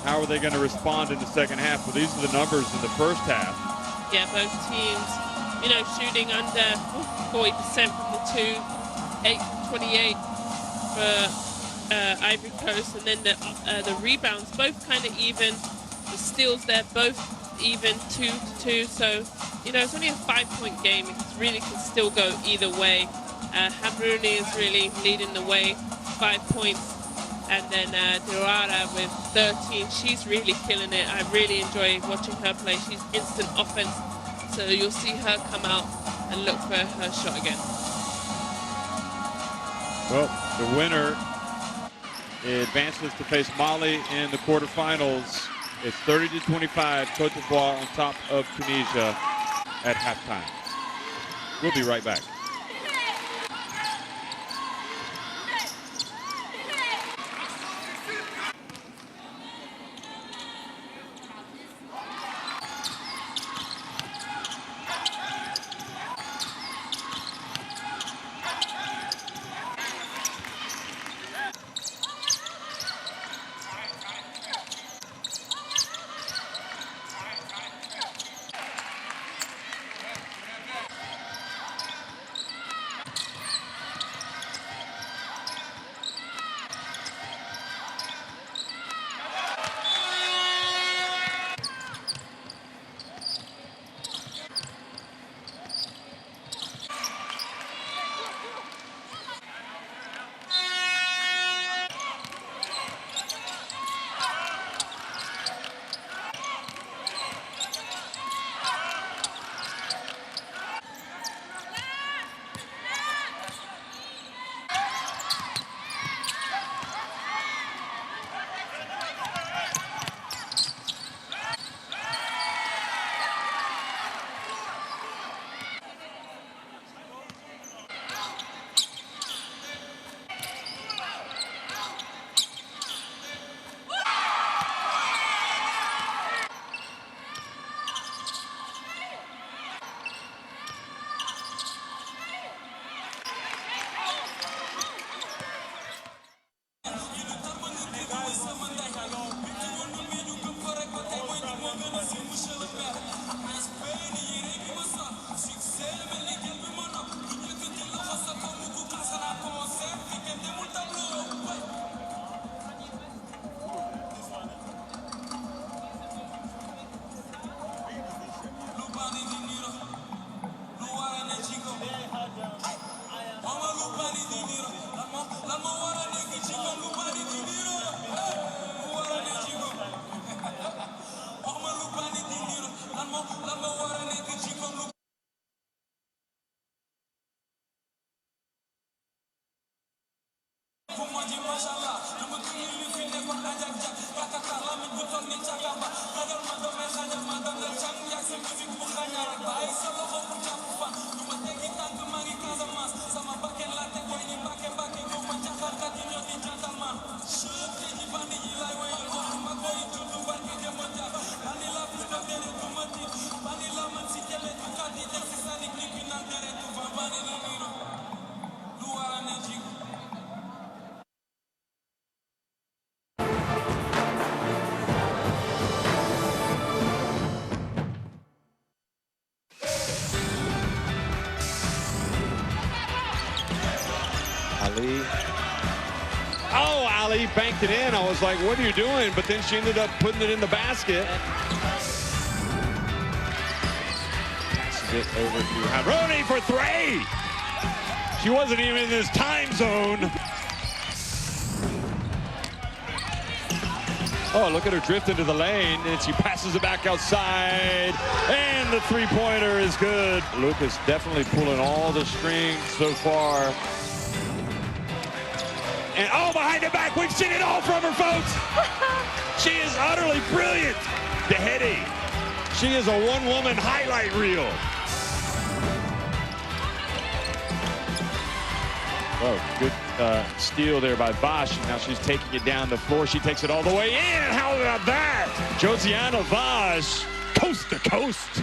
how are they going to respond in the second half? Well, these are the numbers in the first half. Yeah, both teams, you know, shooting under 40% from the two, 8 from 28 for Ivory Coast, and then the rebounds both kind of even. The steals there both even, 2-2. So, you know, it's only a 5-point game. It really can still go either way. Hamrouni is really leading the way, 5 points. And then Diawara with 13. She's really killing it. I really enjoy watching her play. She's instant offense. So you'll see her come out and look for her shot again. Well, the winner advances to face Mali in the quarterfinals. It's 30-25, Cote d'Ivoire on top of Tunisia at halftime. We'll be right back. Ali. Oh, Ali banked it in. I was like, what are you doing? But then she ended up putting it in the basket. Passes it over to Hamrouni for three. She wasn't even in this time zone. Oh, look at her drift into the lane, and she passes it back outside, and the three-pointer is good. Lucas definitely pulling all the strings so far. And oh, behind the back, we've seen it all from her, folks. She is utterly brilliant. Dehedi. She is a one-woman highlight reel. Oh, good steal there by Bosch. Now she's taking it down the floor. She takes it all the way in. How about that? Josiana Bosch, coast to coast.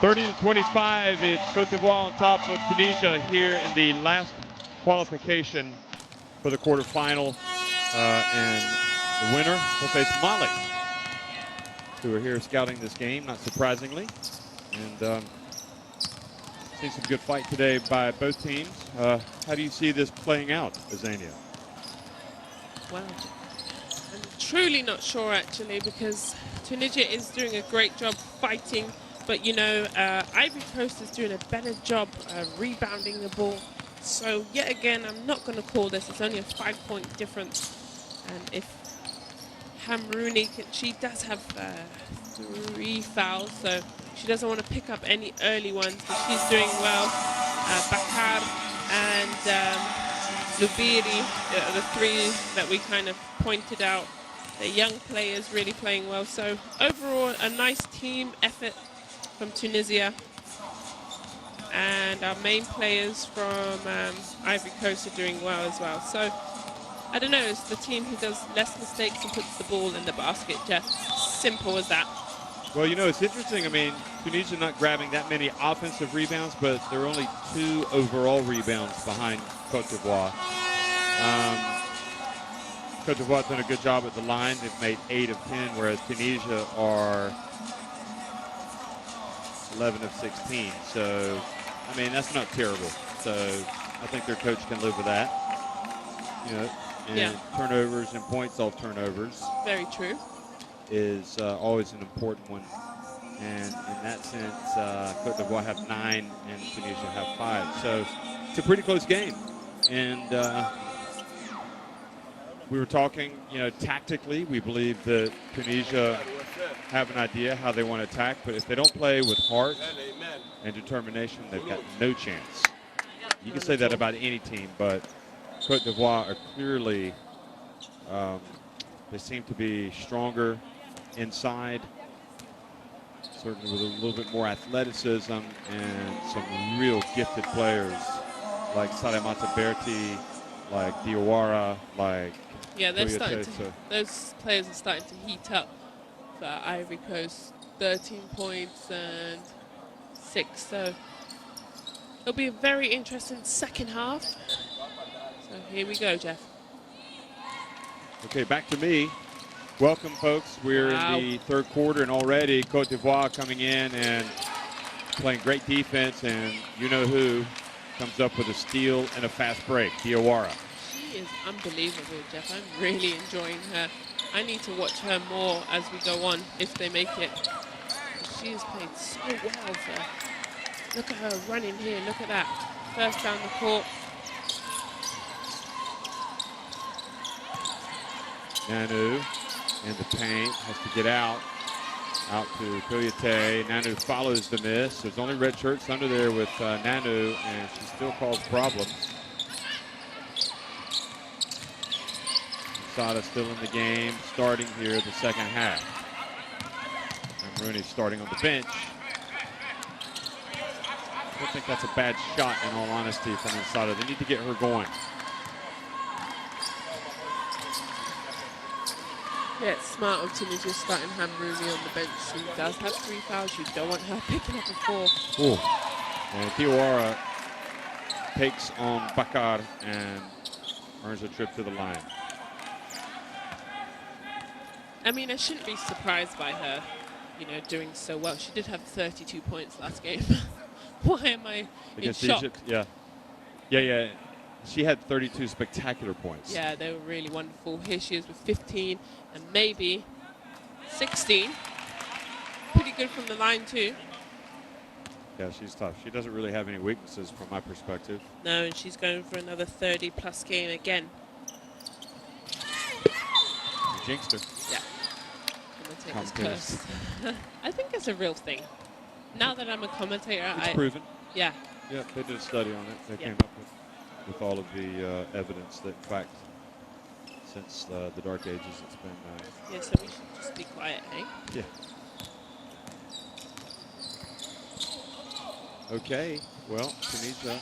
30-25, it's Cote d'Ivoire on top of Tunisia here in the last qualification for the quarterfinal. And the winner will face Mali, who are here scouting this game, not surprisingly. And seen some good fight today by both teams. How do you see this playing out, Azania? Well, I'm truly not sure, actually, because Tunisia is doing a great job fighting. But, you know, Ivory Coast is doing a better job rebounding the ball. So, yet again, I'm not going to call this. It's only a 5-point difference. And if Hamrouni, she does have 3 fouls, so she doesn't want to pick up any early ones, but she's doing well. Bakar and Lubiri, the 3 that we kind of pointed out. The young players really playing well. So, overall, a nice team effort from Tunisia, and our main players from Ivory Coast are doing well as well. So I don't know, it's the team who does less mistakes and puts the ball in the basket, Jeff. Simple as that. Well, you know, it's interesting. I mean, Tunisia not grabbing that many offensive rebounds, but they're only 2 overall rebounds behind Cote d'Ivoire. Cote d'Ivoire's done a good job at the line. They've made 8 of 10, whereas Tunisia are 11 of 16. So, I mean, that's not terrible. So, I think their coach can live with that. You know, and turnovers and points off turnovers. Very true. Is always an important one. And in that sense, Cote d'Ivoire have 9 and Tunisia have 5. So, it's a pretty close game. And we were talking, you know, tactically, we believe that Tunisia have an idea how they want to attack, but if they don't play with heart and determination, they've got no chance. You can say that about any team, but Cote d'Ivoire are clearly, they seem to be stronger inside, certainly with a little bit more athleticism and some real gifted players like Salemata Berti, like Diawara, like they're starting to, those players are starting to heat up. For Ivory Coast, 13 points and 6. So it'll be a very interesting second half. So here we go, Jeff. Okay, back to me. Welcome, folks. We're in the 3rd quarter, and already Cote d'Ivoire coming in and playing great defense, and you know who comes up with a steal and a fast break, Diawara. She is unbelievable, Jeff. I'm really enjoying her. I need to watch her more as we go on, if they make it. She has played so well. Look at her running here. Look at that. First down the court. Nanu in the paint, has to get out to Coyote. Nanu follows the miss. There's only red shirts under there with Nanu, and she still causes problems. Sada still in the game, starting here the second half. And Rooney starting on the bench. I don't think that's a bad shot, in all honesty, from Sada. They need to get her going. Yeah, it's smart of Tunisia starting Hamrouni on the bench. She does have 3 fouls. You don't want her picking up a 4. Ooh. And Diawara takes on Bakar and earns a trip to the line. I mean, I shouldn't be surprised by her, you know, doing so well. She did have 32 points last game. Why am I against in shock? Egypt? Yeah. She had 32 spectacular points. Yeah, they were really wonderful. Here she is with 15 and maybe 16. Pretty good from the line too. Yeah, she's tough. She doesn't really have any weaknesses from my perspective. No, and she's going for another 30-plus game again. You jinxed her. Yeah. Commentator's curse. I think it's a real thing. Now that I'm a commentator, it's proven. Yeah. Yeah, they did a study on it. They came up with all of the evidence that, in fact, since the Dark Ages, it's been... yeah, so we should just be quiet, eh? Yeah. Okay, well, Tunisia,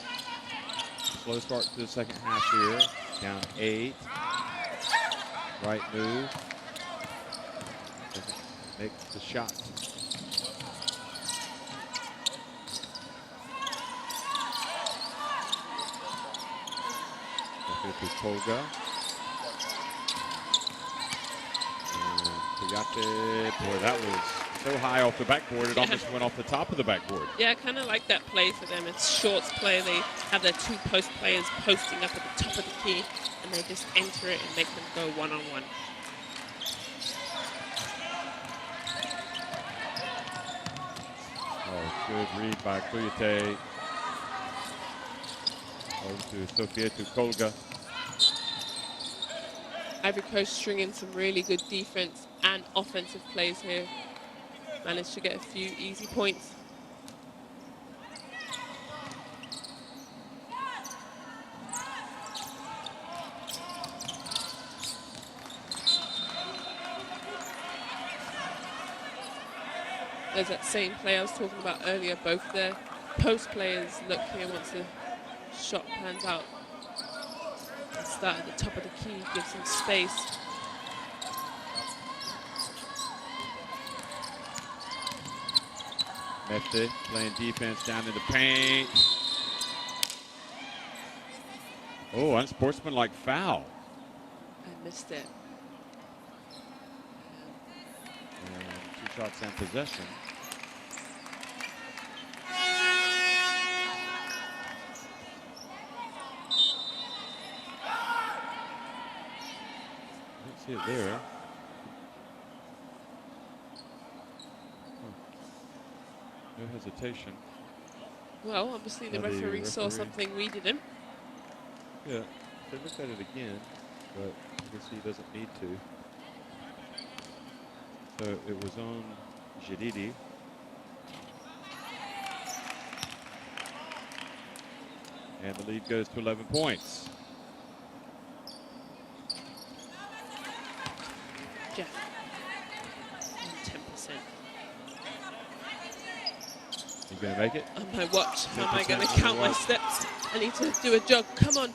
slow start to the second half here. Down 8. Right move. Doesn't make the shot. to Kolga. And Kouyaté, boy, that was so high off the backboard, it almost went off the top of the backboard. Yeah, I kind of like that play for them. It's shorts play. They have their two post players posting up at the top of the key, and they just enter it and make them go one-on-one. Oh, good read by Kouyaté. Over to Sofia to Kolga. Ivory Coast stringing some really good defense and offensive plays here. Managed to get a few easy points. There's that same play I was talking about earlier. Both the post players look here once the shot pans out. Start at the top of the key, give some space. Mete playing defense down in the paint. Oh, unsportsmanlike foul. I missed it. And 2 shots and possession. See it there. No hesitation. Well, obviously the referee saw something we didn't. Yeah, they looked at it again, but I guess he doesn't need to. So it was on Jadidi. And the lead goes to 11 points. Jeff, 10%. You gonna make it? On my watch, how am I going to count my steps? I need to do a jog, come on.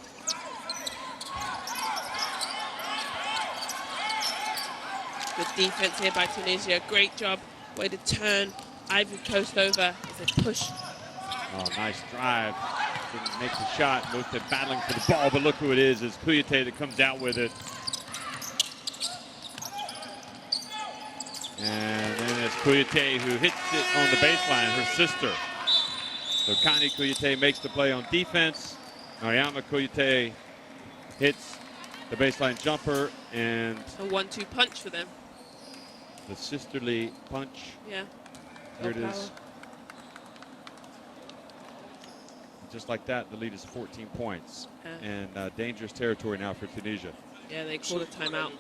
Good defense here by Tunisia, great job. Way to turn Ivory Coast over as they push. Oh, nice drive. Didn't make the shot, looked at battling for the ball, but look who it is. It's Kouyaté that comes out with it. And then it's Kouyaté who hits it on the baseline, her sister. So Kani Kouyaté makes the play on defense. Mariama Kouyaté hits the baseline jumper, and A 1-2 punch for them. the sisterly punch. Yeah. Here it is. Just like that, the lead is 14 points. And dangerous territory now for Tunisia. Yeah, they call a timeout.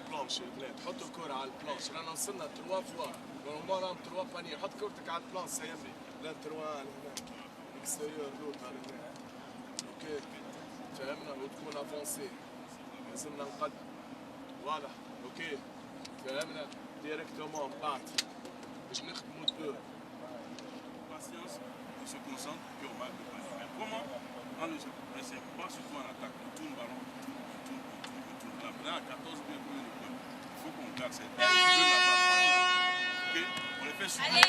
حط الكرة على البلانش لأن وصلنا 3 فوا ونورا 3 باني حط كرتك على البلان سيمري لا 3 هنا اكستيريور روت على هنا اوكي فهمنا وتكون افونسي لازمنا نقدم واضح اوكي فهمنا ديريكتومون بعد باش نخدموا الدور Patience, on se concentre puis on marque le panier. Mais comment on ne se presse pas surtout en attaque, on tourne le ballon, on tourne. Là, maintenant à 14 points, combien de points? Il faut qu'on garde cette balle. Ok, on les fait subir.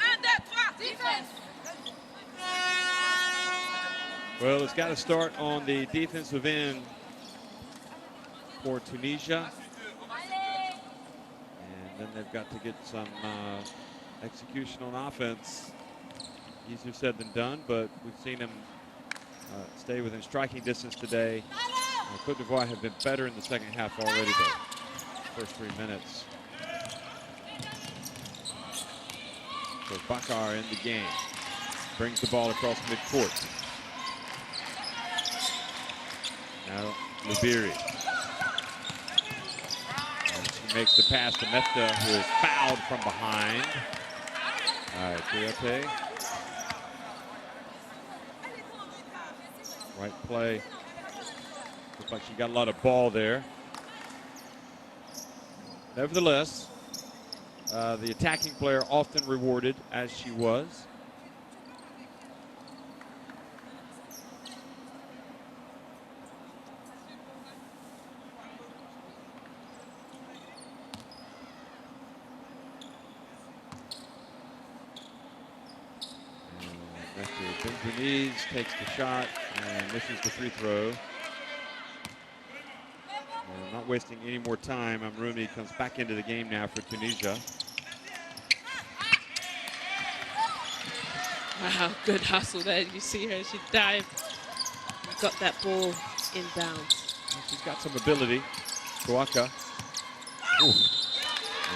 1, 2, 3, defense! Well, it's got to start on the defensive end for Tunisia. And then they've got to get some execution on offense. Easier said than done, but we've seen them stay within striking distance today. Cote d'Ivoire have been better in the second half already, the first 3 minutes. So Bakar in the game. Brings the ball across midcourt. Now Lubiri. She makes the pass to Mefta, who is fouled from behind. All right, Kouyaté. Right play. Looks like she got a lot of ball there. Nevertheless, the attacking player often rewarded, as she was. Benjamez takes the shot and misses the free throw. And not wasting any more time, Amrouni comes back into the game now for Tunisia. Wow, good hustle there. You see her, she dived, got that ball in bounds. Well, she's got some ability. Kawaka. Ooh.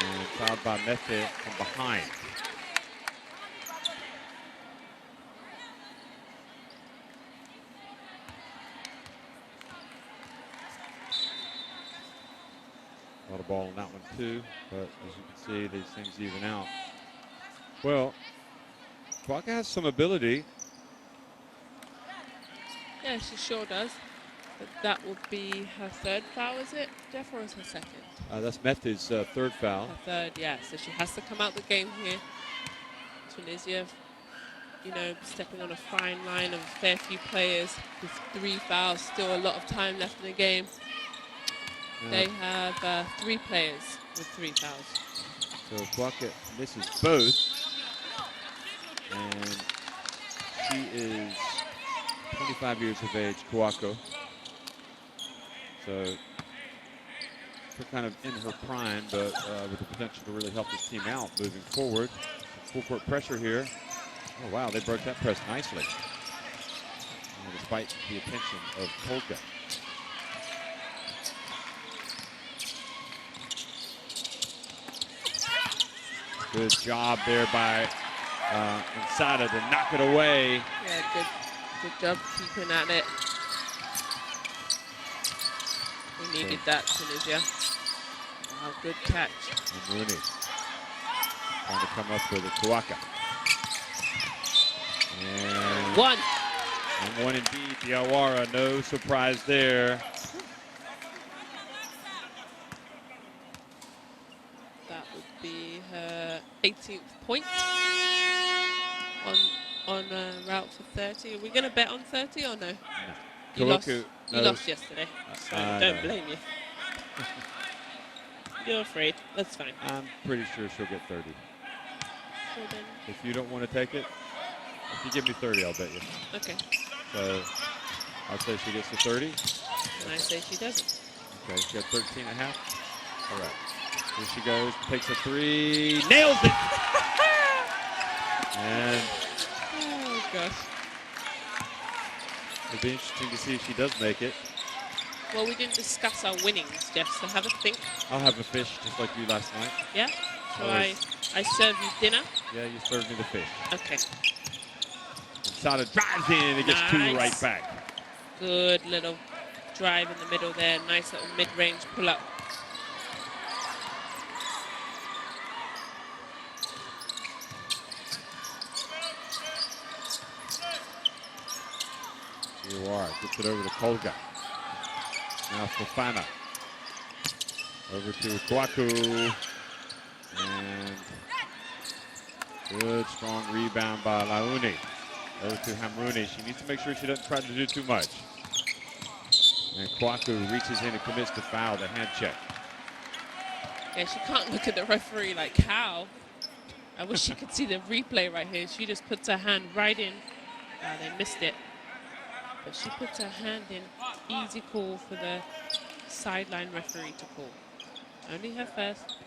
And fouled by Mete from behind. A lot of ball on that one too, but as you can see, these things even out. Well, Kawaka has some ability. Yeah, she sure does. But that would be her third foul, is it, Jeff, or is her second? That's Methe's third foul. Her third, yeah. So she has to come out the game here. Tunisia, you know, stepping on a fine line of a fair few players with 3 fouls. Still a lot of time left in the game. They have 3 players with 3 fouls. So Kawaka misses both. And she is 25 years of age, Kawako. So we're kind of in her prime, but with the potential to really help this team out moving forward. Full court pressure here. Oh, wow, they broke that press nicely. Despite the attention of Cote. Good job there by Insada to knock it away. Yeah, good job keeping at it. We needed that, Tunisia. Wow, good catch. And Rooney trying to come up with a Kawaka. And one indeed, Diawara, no surprise there. That would be her 18th point on route for 30. Are we going to bet on 30 or no? No. You Kawako, lost yesterday, so don't blame you. You're afraid. That's fine. I'm pretty sure she'll get 30. So then, If you don't want to take it, if you give me 30, I'll bet you. okay. So I'll say she gets to 30. And I say she doesn't. Okay, she got 13 and a half. All right. Here she goes, takes a 3, nails it! And Oh, gosh. it'll be interesting to see if she does make it. Well, we didn't discuss our winnings, Jeff, so have a think. I'll have a fish just like you last night. Yeah? So Always. I serve you dinner? Yeah, you served me the fish. Okay. Insada drives in and gets 2 right back. Good little drive in the middle there. Nice little mid-range pull-up. You are. Gets it over to Kolga. Now Fofana. Over to Kwaku. And good strong rebound by Launi. Over to Hamrouni. She needs to make sure she doesn't try to do too much. And Kwaku reaches in and commits to foul, the hand check. Yeah, she can't look at the referee like, how? I wish you could see the replay right here. She just puts her hand right in. They missed it. But she puts her hand in. Easy call for the sideline referee to call. Only her first.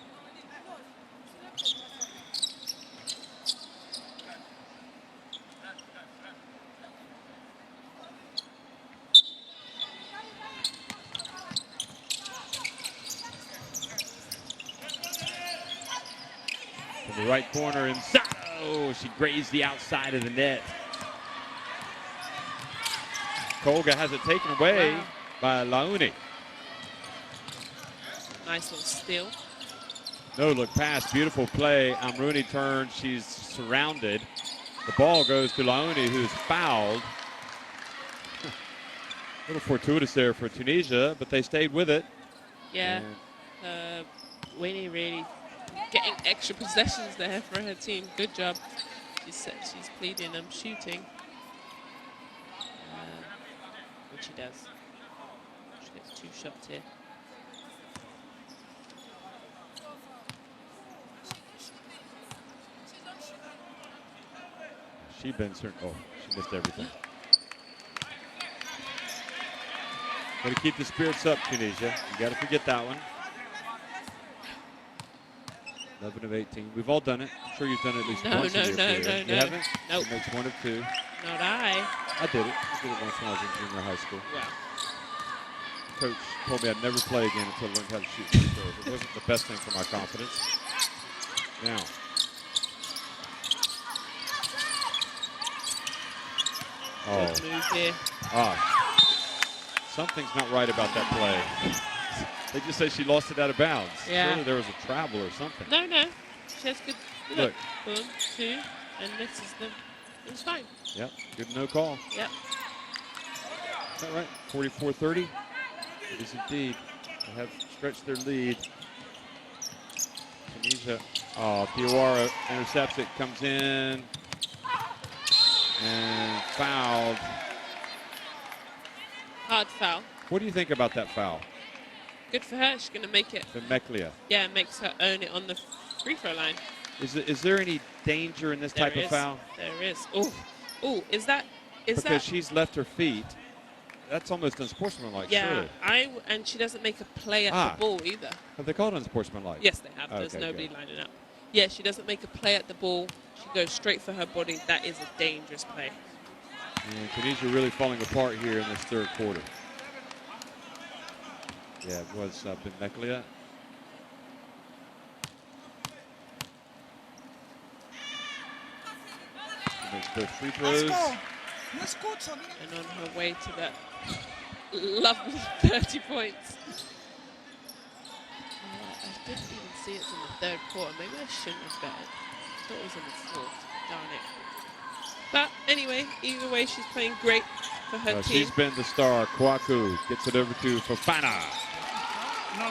From the right corner inside. Oh, she grazed the outside of the net. Kolga has it taken away by Launi. Nice little steal. No look pass, beautiful play. Amrouni turns, she's surrounded. The ball goes to Launi, who's fouled. A little fortuitous there for Tunisia, but they stayed with it. Yeah, Winnie really getting extra possessions there for her team. Good job. She said she's pleading shooting. Which she does. She gets 2 shots here. She missed everything. Got to keep the spirits up, Tunisia. You got to forget that one. 11 of 18. We've all done it. I'm sure you've done it at least once in your career. You haven't? Nope. She makes 1 of 2. Not I. I did it. I did it once when I was in junior high school. Wow. Coach told me I'd never play again until I learned how to shoot free throws. It wasn't the best thing for my confidence. Now. Good move here. Something's not right about that play. They just say she lost it out of bounds. Yeah. Surely there was a travel or something. No. She has good Look. Boom, 2, and misses them. It was fine. Yep, good no call. Yep. Is that right? 44-30? It is indeed. They have stretched their lead. Tunisia. Diawara intercepts it, comes in, and fouled. Hard foul. What do you think about that foul? Good for her. She's going to make it. The Meklia. Yeah, it makes her earn it on the free throw line. Is there any danger in this type of foul? There is. Oh, is that? Because she's left her feet. That's almost unsportsmanlike, surely. And she doesn't make a play at the ball either. Have they called unsportsmanlike? Yes, they have. There's nobody lining up. Yeah, she doesn't make a play at the ball. She goes straight for her body. That is a dangerous play. And Tunisia really falling apart here in this third quarter. Yeah, it was Ben Meklia. Makes both free throws. And on her way to that lovely 30 points. I didn't even see it in the third quarter. Maybe I shouldn't have betted. I thought it was in the fourth. Darn it. But anyway, either way, she's playing great for her team. She's been the star. Kwaku gets it over to Fofana. No.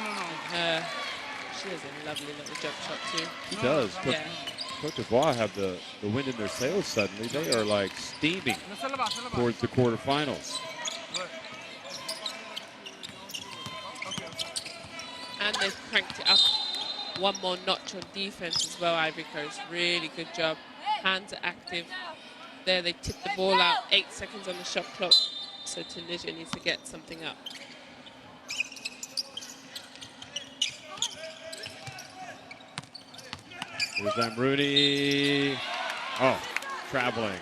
She has a lovely little jump shot too. She does. Yeah. Cote d'Ivoire have the wind in their sails suddenly. They are like steaming towards the quarterfinals. And they've cranked it up one more notch on defense as well, Ivory Coast. Really good job. Hands are active. There they tip the ball out. 8 seconds on the shot clock. So Tunisia needs to get something up. Here's Amrouni. Oh, traveling.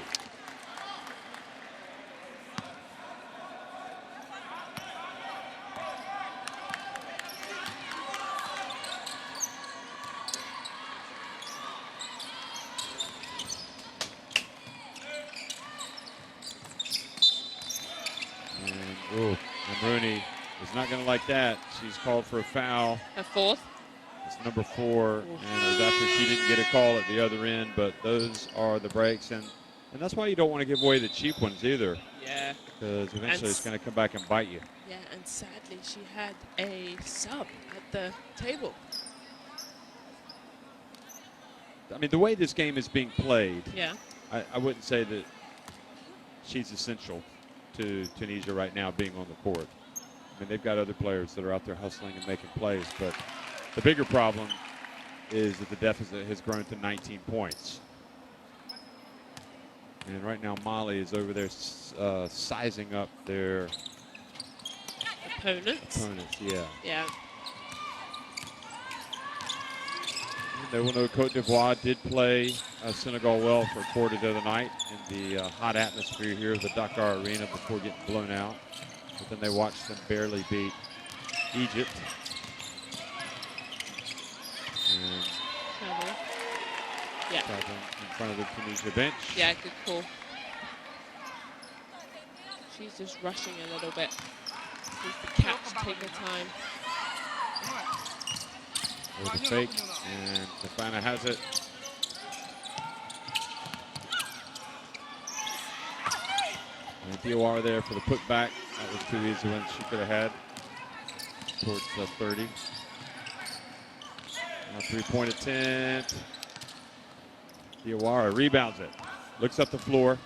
And, Amrouni is not going to like that. She's called for a foul. A fourth. It's number 4, and it was after she didn't get a call at the other end, but those are the breaks, and that's why you don't want to give away the cheap ones either. Yeah. Because eventually it's going to come back and bite you. Yeah, and sadly she had a sub at the table. I mean, the way this game is being played, yeah, I wouldn't say that she's essential to Tunisia right now being on the court. I mean, they've got other players that are out there hustling and making plays, but the bigger problem is that the deficit has grown to 19 points. And right now Mali is over there sizing up their opponents. Yeah. And they will know Cote d'Ivoire did play Senegal well for a quarter the other night in the hot atmosphere here at the Dakar Arena before getting blown out. But then they watched them barely beat Egypt. Yeah. In front of the Tunisia bench. Yeah, good call. She's just rushing a little bit. Needs to catch, take her time. There's a fake, and Fofana has it. And Diawara there for the putback. That was too easy one she could have had. Towards 30. Now 3-point attempt. Diawara rebounds it. Looks up the floor.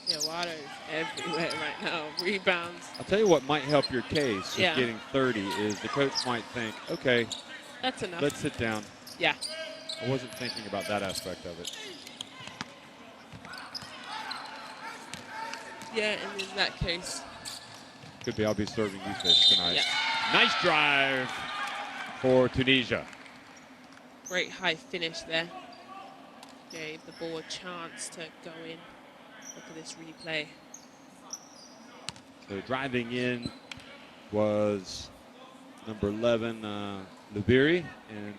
Diawara is everywhere right now. Rebounds. I'll tell you what might help your case with Yeah. getting 30 is the coach might think, okay, that's enough. Let's sit down. Yeah. I wasn't thinking about that aspect of it. Yeah, and in that case, could be I'll be serving you fish tonight. yeah. Nice drive for Tunisia. Great high finish there. Gave the ball a chance to go in. Look at this replay. So driving in was number 11, Lubiri, and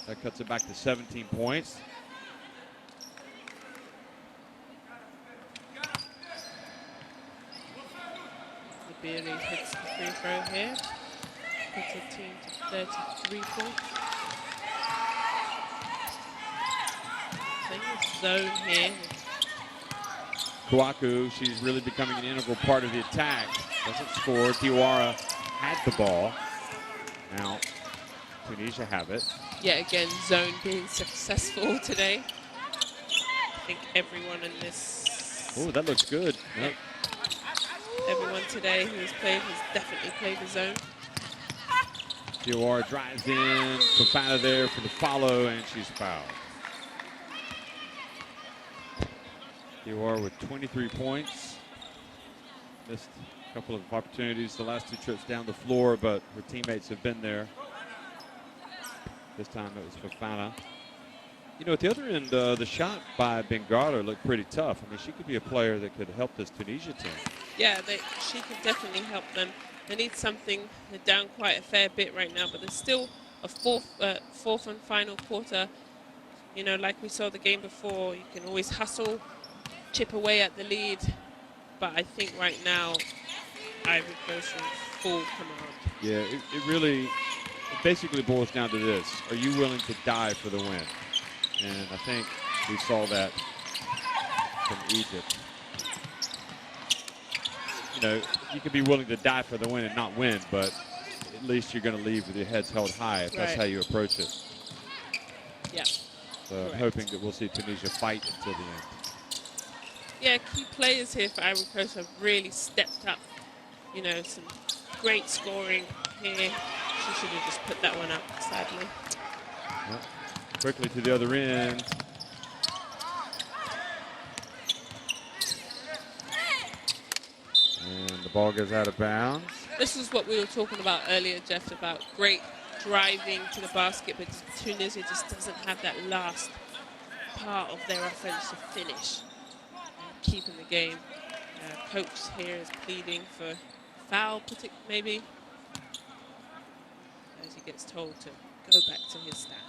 that cuts it back to 17 points. Lubiri hits the free throw here. Puts the team to 33 points. Playing this zone here. Kwaku, she's really becoming an integral part of the attack. Doesn't score. Diawara had the ball. Now, Tunisia have it. Yeah, again, zone being successful today. I think everyone in this... Oh, that looks good. Yep. Everyone today who has played has definitely played the zone. Diawara drives in. Fofana there for the follow, and she's fouled. Diawara with 23 points. Missed a couple of opportunities the last two trips down the floor, but her teammates have been there. This time it was Fofana. You know, at the other end, the shot by Bengala looked pretty tough. I mean, she could be a player that could help this Tunisia team. Yeah, she could definitely help them. They need something. They're down quite a fair bit right now, but there's still a fourth and final quarter. You know, like we saw the game before, you can always hustle, chip away at the lead. But I think right now, Ivory Coast in full command. Yeah, it basically boils down to this. Are you willing to die for the win? And I think we saw that from Egypt. You know, you can be willing to die for the win and not win, but at least you're going to leave with your heads held high if that's how you approach it. Yeah. So I'm hoping that we'll see Tunisia fight until the end. Yeah, key players here for Ivory Coast have really stepped up. You know, some great scoring here. She should have just put that one up, sadly. Yep. Quickly to the other end. And the ball goes out of bounds. This is what we were talking about earlier, Jeff, about great driving to the basket, but Tunisia just doesn't have that last part of their offensive finish. Keeping the game. Coach here is pleading for foul, maybe, as he gets told to go back to his stand.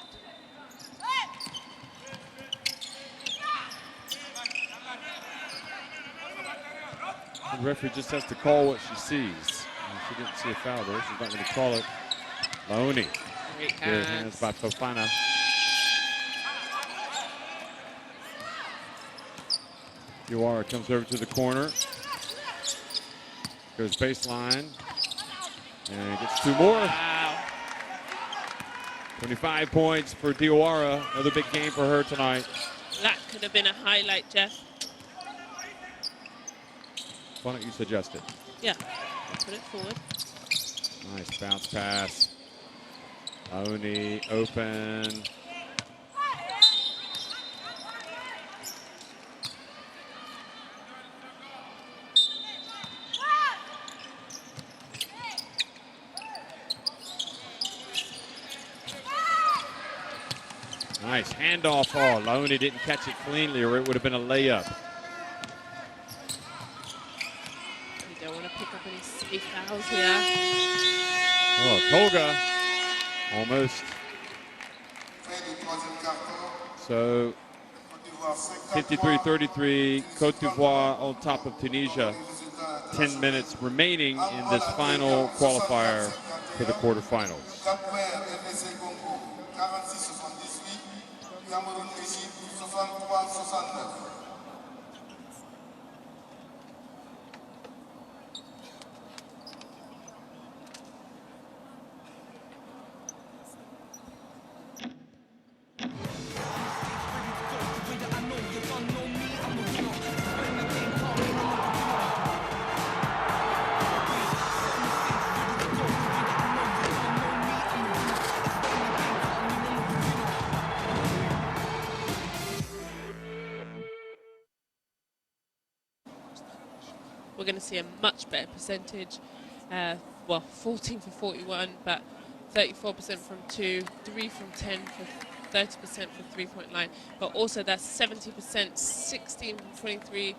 The referee just has to call what she sees. And she didn't see a foul there. She's not going to call it. Laoni. Good hands by Fofana. Diawara comes over to the corner. Goes baseline. And gets two more. Wow. 25 points for Diawara. Another big game for her tonight. That could have been a highlight, Jeff. Why don't you suggest it? Yeah, put it forward. Nice bounce pass. Laoni open. Nice handoff. Oh, Laoni didn't catch it cleanly, or it would have been a layup. You don't want to pick up any safe fouls here. Oh, Tolga almost. So 53-33, Cote d'Ivoire on top of Tunisia. 10 minutes remaining in this final qualifier for the quarterfinals. we're going to see a much better percentage. Well, 14 for 41, but 34% from 2, 3 from 10 for 30% from 3-point line. But also that's 70%, 16 from 23.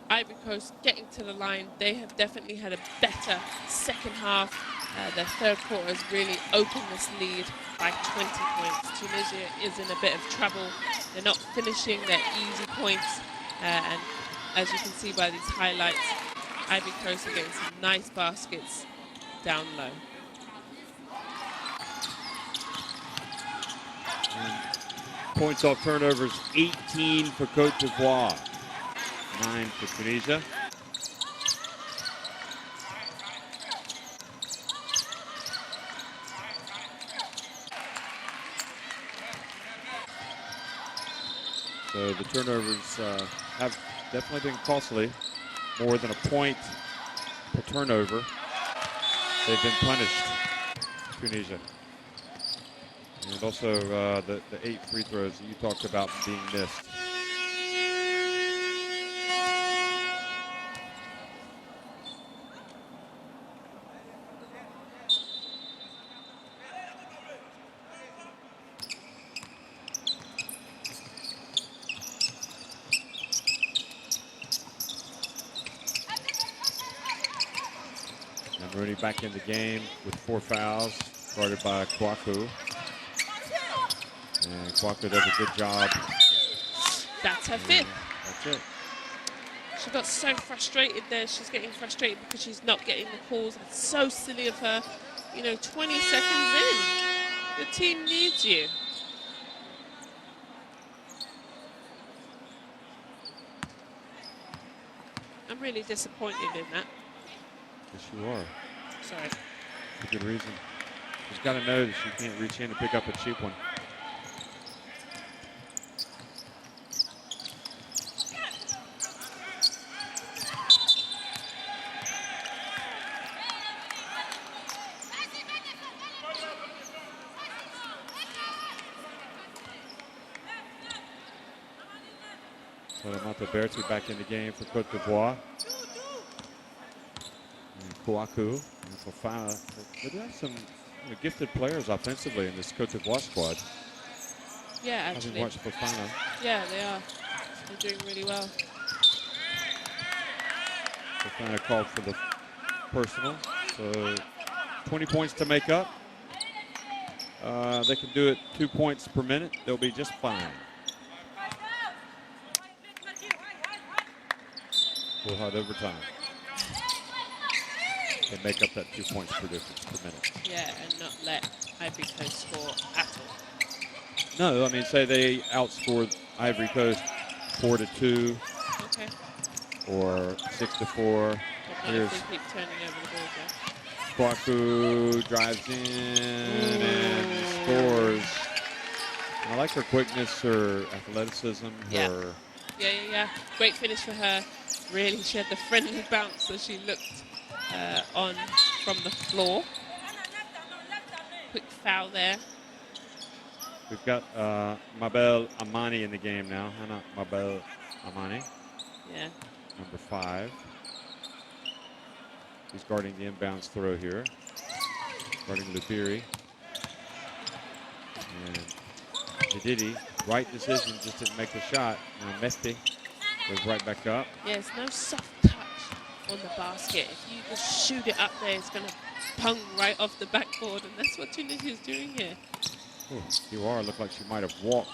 Ivory Coast getting to the line. They have definitely had a better second half. Their third quarter has really opened this lead by 20 points. Tunisia is in a bit of trouble. They're not finishing their easy points. And as you can see by these highlights, Ivory Coast are getting some nice baskets down low. Points off turnovers, 18 for Cote d'Ivoire, 9 for Tunisia. So the turnovers have definitely been costly. More than a point per turnover. They've been punished, Tunisia. And also the 8 free throws that you talked about being missed. And Rooney back in the game with 4 fouls, guarded by Kwaku. And Kwaku does a good job. That's her fifth. That's it. She got so frustrated there. She's getting frustrated because she's not getting the calls. It's so silly of her. You know, 20 seconds in. The team needs you. I'm really disappointed in that. Yes, you are. Sorry. For good reason. She's got to know that she can't reach in and pick up a cheap one. Berti back in the game for Cote d'Ivoire. And Kwaku and Fofana. They do have some gifted players offensively in this Cote d'Ivoire squad. Yeah, actually. Having watched Fofana. Yeah, they are. They're doing really well. Fofana called for the personal. So 20 points to make up. They can do it 2 points per minute. They'll be just fine. Full hard overtime. They make up that 2 points per difference per minute. Yeah, and not let Ivory Coast score at all. No, I mean, say they outscored Ivory Coast 4-2. Okay. Or 6-4. Here's keep turning over the ball. Kwaku drives in and scores. I like her quickness, her athleticism, her. Yeah. Great finish for her. Really, she had the friendly bounce as she looked on from the floor. Quick foul there. We've got Mabel Amani in the game now. Hannah Mabel Amani. Yeah. Number 5. He's guarding the inbounds throw here. Guarding Lubiri. And Jadidi, right decision, just didn't make the shot. Now Mesti goes right back up. Yeah, there's no soft touch on the basket. If you just shoot it up there, it's going to pung right off the backboard, and that's what Tunisia is doing here. Oh, you are. Looked like she might have walked.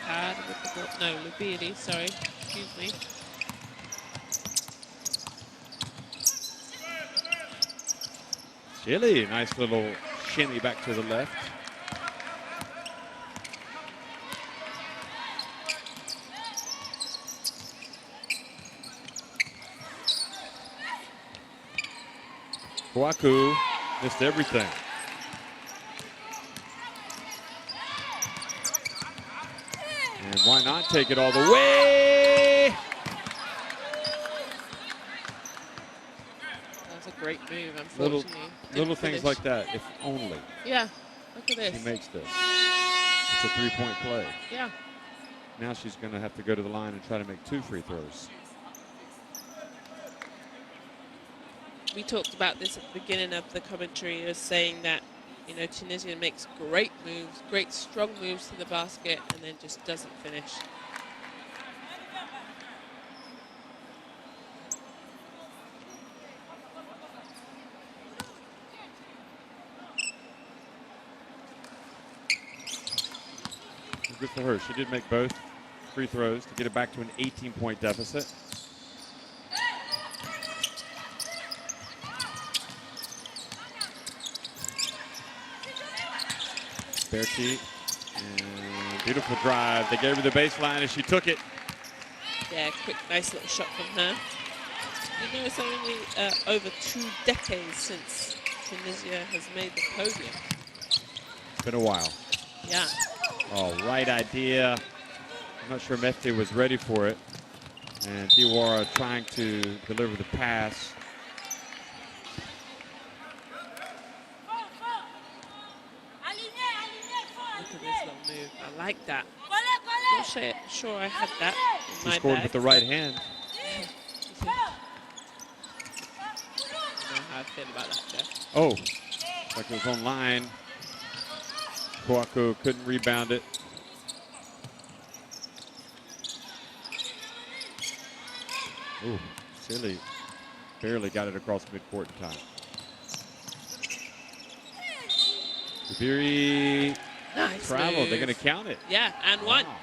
Hard with the ball. No, Lubiri, sorry. Excuse me. Chile, nice little shimmy back to the left. Kwaku missed everything. And why not take it all the way? That was a great move, unfortunately. Little things like that, if only. Yeah, look at this. She makes this. It's a 3-point play. Yeah. Now she's going to have to go to the line and try to make 2 free throws. we talked about this at the beginning of the commentary, is saying that, you know, Tunisia makes great moves, great strong moves to the basket, and then just doesn't finish. Good for her. She did make both free throws to get it back to an 18-point deficit. Berti, and beautiful drive. They gave her the baseline and she took it. Yeah, quick, nice little shot from her. You know, it's only over 2 decades since Tunisia has made the podium. It's been a while. Yeah. Oh, right idea. I'm not sure Mefti was ready for it. And Diawara trying to deliver the pass. Look at this little move. I like that. Not sure I had that in She my scored bag, with the right hand. I know how I feel about that, Jeff. Oh, like it was on line. Kouakou couldn't rebound it. Ooh, Silly barely got it across midcourt in time. Ribéry Nice traveled. move. They're going to count it. Yeah, and one. Wow.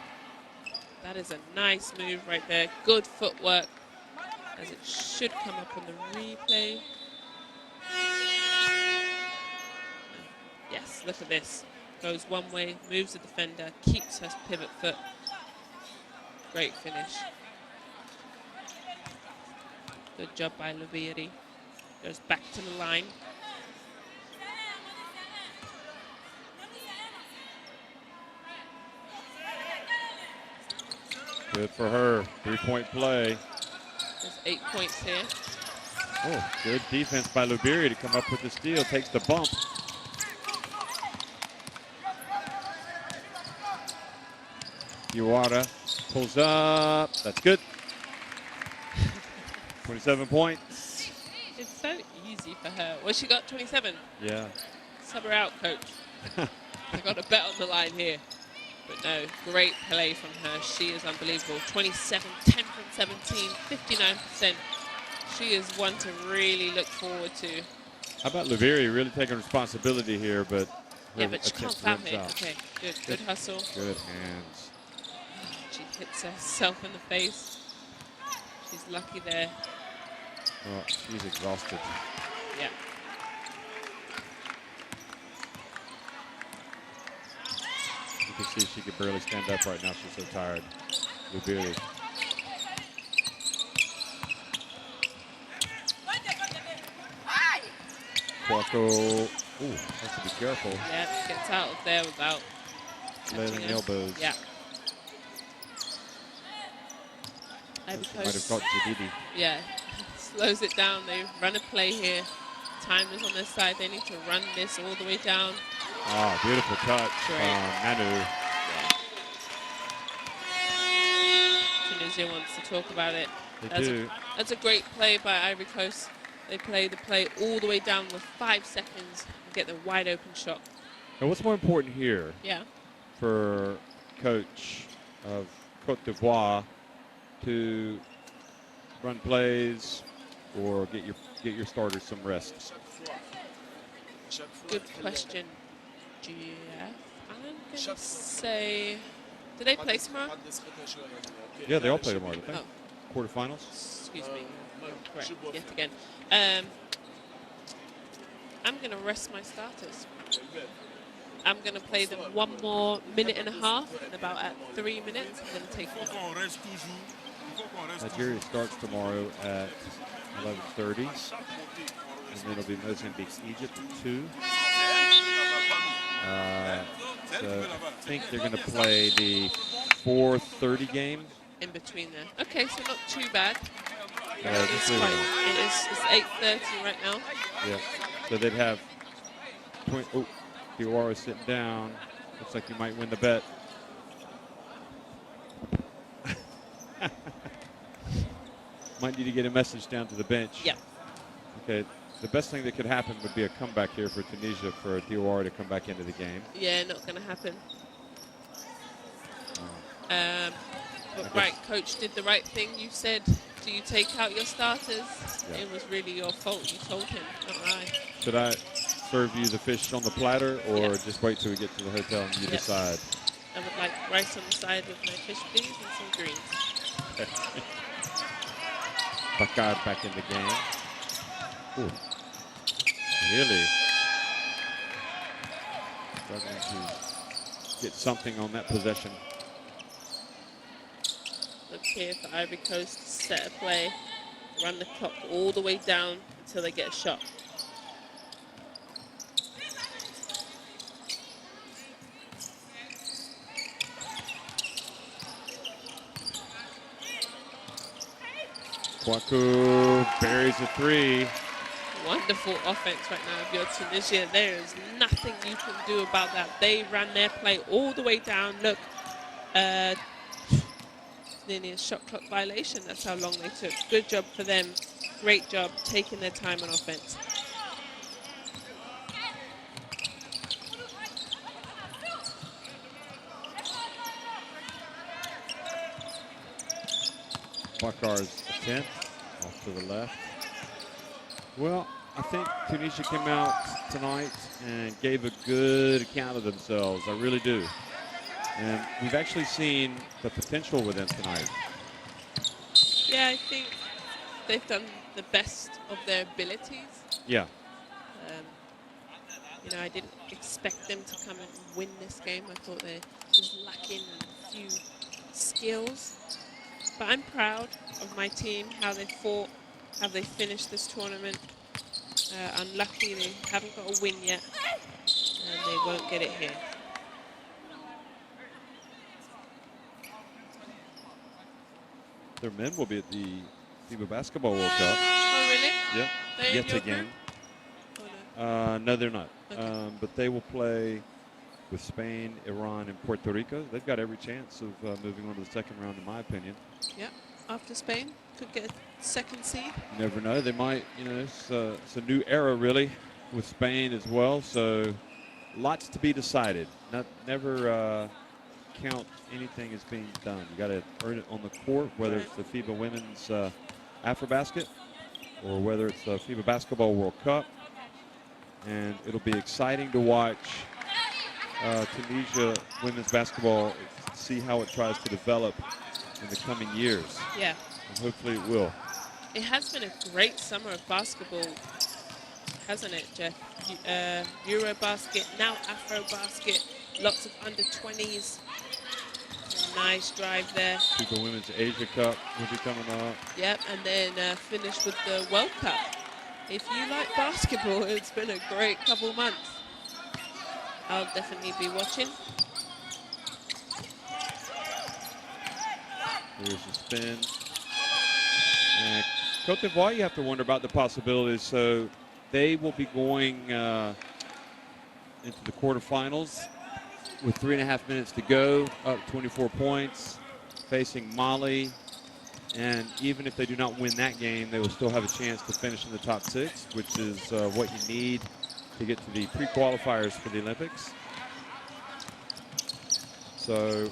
That is a nice move right there. Good footwork, as it should come up on the replay. Yes, look at this. Goes one way, moves the defender, keeps her pivot foot. Great finish. Good job by Lubiri. Goes back to the line. Good for her. 3-point play. There's 8 points here. Oh, good defense by Lubiri to come up with the steal. Takes the bump. Diawara pulls up. That's good. 27 points. It's so easy for her. Well, she got 27. Yeah. Sub her out, coach. I got a bet on the line here. But no, great play from her. She is unbelievable. 27, 10 from 17, 59%. She is one to really look forward to. How about Lubiri really taking responsibility here, but Yeah, but she can't foul it. out. Okay, good hustle. Good hands. She hits herself in the face. She's lucky there. Oh, she's exhausted. Yeah. You can see she could barely stand up right now. She's so tired. Lubiri. Kouakou. Ooh, has to be careful. Yeah, gets out of there without Laying catching elbows. Yeah. She might have caught Jadidi. Yeah, slows it down. They run a play here. Time is on their side. They need to run this all the way down. Oh, beautiful touch from Manu. Tunisia wants to talk about it. They do. That's a great play by Ivory Coast. They play the play all the way down with 5 seconds and get the wide open shot. And what's more important here Yeah. for coach of Cote d'Ivoire to run plays or get your starters some rest? Good question, Jeff. I'm going to say, do they play tomorrow? Yeah, they all play tomorrow, I think. Oh. Quarterfinals. Excuse me. Correct, yet again. I'm going to rest my starters. I'm going to play them 1 more minute and a half, and about at 3 minutes, I'm going to take them off. Nigeria starts tomorrow at 11:30. And then it'll be Mozambique, Egypt at 2. So I think they're going to play the 4:30 game. In between there. Okay, so not too bad. It's It's 8:30 right now. Yeah. So they'd have. Oh, Diawara sitting down. Looks like you might win the bet. Might need to get a message down to the bench. Yeah. Okay. the best thing that could happen would be a comeback here for Tunisia for DOR to come back into the game. Yeah, not going to happen. But right, coach did the right thing. You said, do you take out your starters? Yeah. It was really your fault. You told him, not I. Should I serve you the fish on the platter or Yeah. just wait till we get to the hotel and you decide? I would like rice on the side with my fish, please, and some greens. Bakar back in the game. Ooh. Really struggling to get something on that possession. Look here for Ivory Coast to set a play, run the clock all the way down until they get a shot. Kwaku buries a three. Wonderful offense right now of your Tunisia. There is nothing you can do about that. They ran their play all the way down. Look, nearly a shot clock violation. That's how long they took. Good job for them. Great job taking their time on offense. Bakar's attempt off to the left. Well, I think Tunisia came out tonight and gave a good account of themselves. I really do. And we've actually seen the potential with them tonight. Yeah, I think they've done the best of their abilities. Yeah. You know, I didn't expect them to come and win this game. I thought they was lacking a few skills. But I'm proud of my team, how they fought, how they finished this tournament. Unlucky they haven't got a win yet, and they won't get it here. Their men will be at the FIBA Basketball World Cup. Oh, really? Yep. They're in Yet your again. group? Oh, no. No, they're not. Okay. But they will play with Spain, Iran, and Puerto Rico. They've got every chance of moving on to the second round, in my opinion. Yeah, after Spain, could get a second seed. You never know. They might, you know, it's a new era, really, with Spain as well. So lots to be decided. Never count anything as being done. You got to earn it on the court, whether it's the FIBA Women's Afrobasket or whether it's the FIBA Basketball World Cup. And it'll be exciting to watch Tunisia women's basketball, see how it tries to develop in the coming years. Yeah. And hopefully it will. It has been a great summer of basketball, hasn't it, Jeff? Eurobasket, now Afrobasket, lots of under-20s. Nice drive there. FIBA Women's Asia Cup will be coming up. Yep, and then finish with the World Cup. If you like basketball, it's been a great couple months. I'll definitely be watching. Here's the spin. And Cote d'Ivoire, you have to wonder about the possibilities. So they will be going into the quarterfinals with 3.5 minutes to go, up 24 points, facing Mali. And even if they do not win that game, they will still have a chance to finish in the top 6, which is what you need to get to the pre-qualifiers for the Olympics. So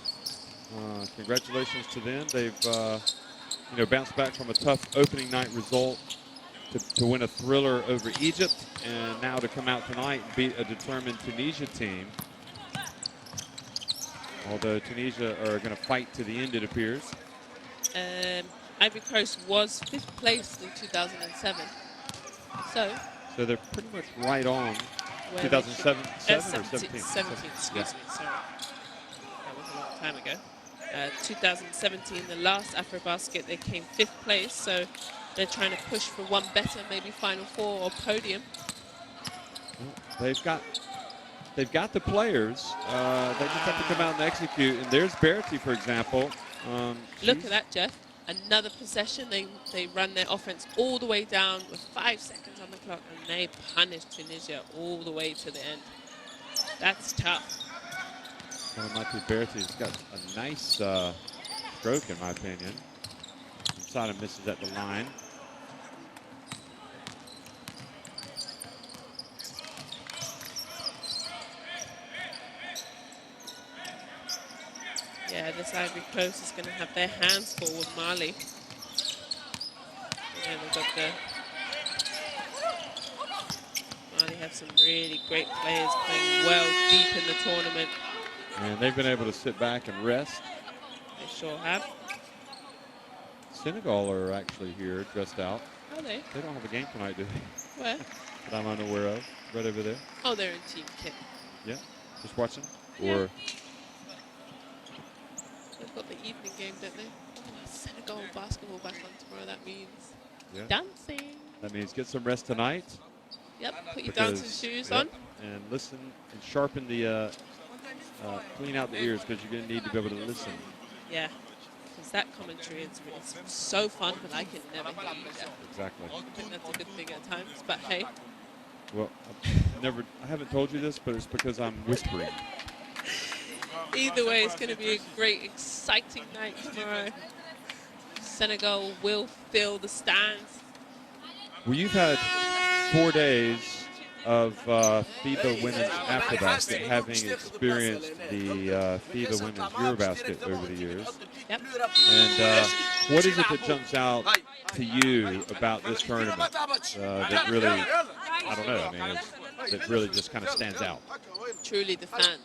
congratulations to them. They've bounced back from a tough opening night result to win a thriller over Egypt, and now to come out tonight and beat a determined Tunisia team. Although Tunisia are going to fight to the end, it appears. Ivory Coast was 5th place in 2007. So they're pretty much right on 2007 or 17? 17, excuse me, sorry. That was a long time ago. 2017, the last Afrobasket, they came 5th place, so they're trying to push for one better, maybe Final Four or podium. Well, they've got the players. They just have to come out and execute. And there's Berti, for example. Look at that, Jeff. Another possession. They run their offense all the way down with 5 seconds on the clock, and they punish Tunisia all the way to the end. That's tough. Well, Mati Berti's got a nice stroke, in my opinion. Sada misses at the line. Yeah, this Ivory Coast is going to have their hands full with Mali. And they've got Mali have some really great players playing well deep in the tournament. And they've been able to sit back and rest. They sure have. Senegal are actually here, dressed out. Are they? They don't have a game tonight, do they? Where? That I'm unaware of. Right over there. Oh, they're in team kit. Yeah. Just watching? Yeah. Or They've got the evening game, don't they? Oh, Senegal basketball back on tomorrow. That means dancing. That means get some rest tonight. Yep, put your dancing shoes on. And listen and sharpen the, clean out the ears because you're going to need to be able to listen. Yeah, because that commentary is so fun, but I can never hear you. Exactly. I think that's a good thing at times, but hey. Well, I haven't told you this, but it's because I'm whispering. Either way, it's going to be a great, exciting night tomorrow. Senegal will fill the stands. Well, you've had 4 days of FIBA Women's Afrobasket, having experienced the FIBA Women's Eurobasket over the years. Yep. And what is it that jumps out to you about this tournament that really, I don't know, I mean, that really just kind of stands out? Truly the fans.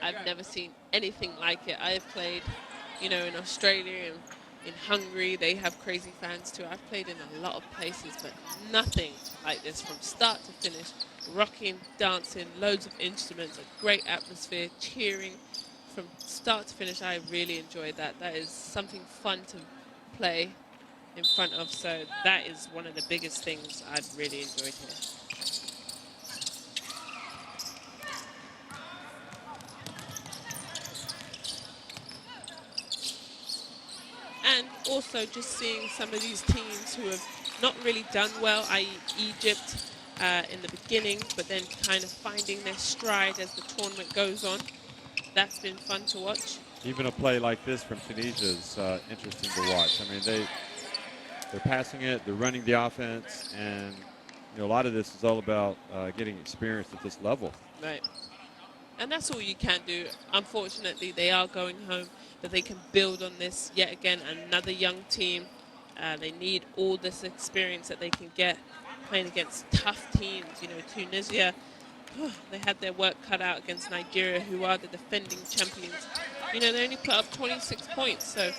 I've never seen anything like it. I've played, in Australia and in Hungary. They have crazy fans too. I've played in a lot of places, but nothing like this from start to finish. Rocking, dancing, loads of instruments, a great atmosphere, cheering from start to finish. I really enjoyed that. That is something fun to play in front of. So that is one of the biggest things I've really enjoyed here. And also just seeing some of these teams who have not really done well, i.e. Egypt in the beginning, but then kind of finding their stride as the tournament goes on. That's been fun to watch. Even a play like this from Tunisia is interesting to watch. I mean, they're passing it, they're running the offense, and a lot of this is all about getting experience at this level. Right. And that's all you can do. Unfortunately, they are going home, but they can build on this. Yet again, another young team. They need all this experience that they can get playing against tough teams. Tunisia, they had their work cut out against Nigeria, who are the defending champions. They only put up 26 points. So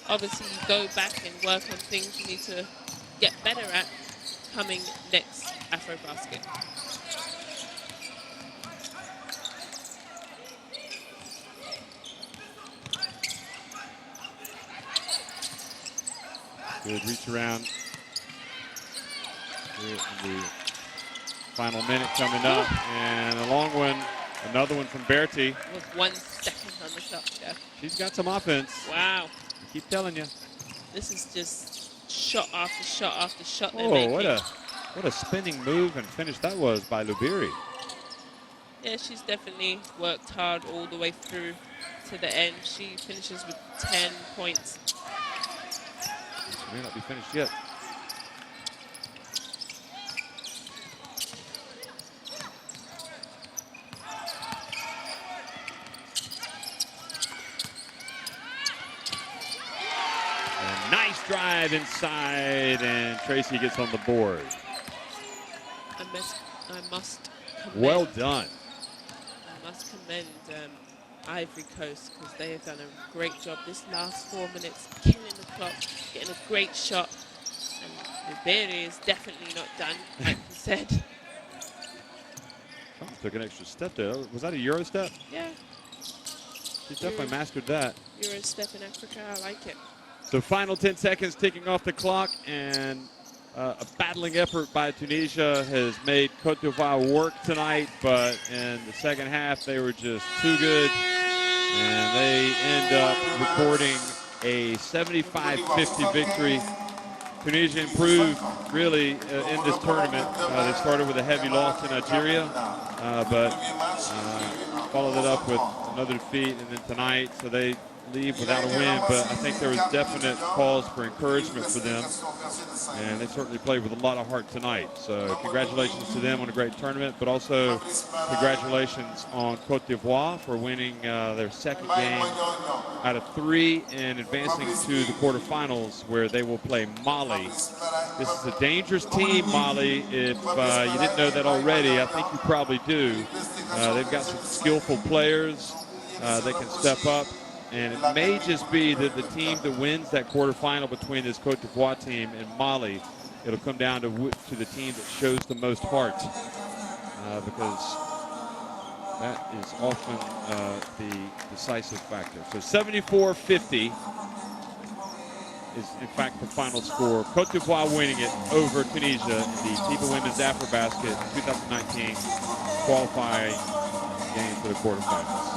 obviously you go back and work on things you need to get better at coming next Afrobasket. Good reach around here in the final minute coming up. And a long one, another one from Berti. With 1 second on the shot, Jeff. She's got some offense. Wow. I keep telling you. This is just shot after shot after shot they're Oh, making. what a spinning move and finish that was by Lubiri. Yeah, she's definitely worked hard all the way through to the end. She finishes with 10 points. May not be finished yet. A nice drive inside, and Tracy gets on the board. I must commend. Well done. I must commend Ivory Coast, because they have done a great job this last 4 minutes, killing the clock, getting a great shot. And Liberi is definitely not done, like you said. Oh, took an extra step there. Was that a Euro step? Yeah. She definitely mastered that. Euro step in Africa, I like it. So final 10 seconds ticking off the clock, and a battling effort by Tunisia has made Cote d'Ivoire work tonight, but in the second half they were just too good, and they end up recording a 75-50 victory. Tunisia improved really in this tournament. They started with a heavy loss to Nigeria, but followed it up with another defeat, and then tonight, so they leave without a win, but I think there was definite cause for encouragement for them, and they certainly played with a lot of heart tonight. So congratulations to them on a great tournament, but also congratulations on Cote d'Ivoire for winning their second game out of 3 and advancing to the quarterfinals, where they will play Mali. This is a dangerous team, Mali. If you didn't know that already, I think you probably do. They've got some skillful players that can step up, and it may just be that the team that wins that quarterfinal between this Cote d'Ivoire team and Mali, it'll come down to the team that shows the most heart, because that is often the decisive factor. So 74-50 is in fact the final score. Cote d'Ivoire winning it over Tunisia in the FIBA Women's Afrobasket 2019 qualifying game for the quarterfinals.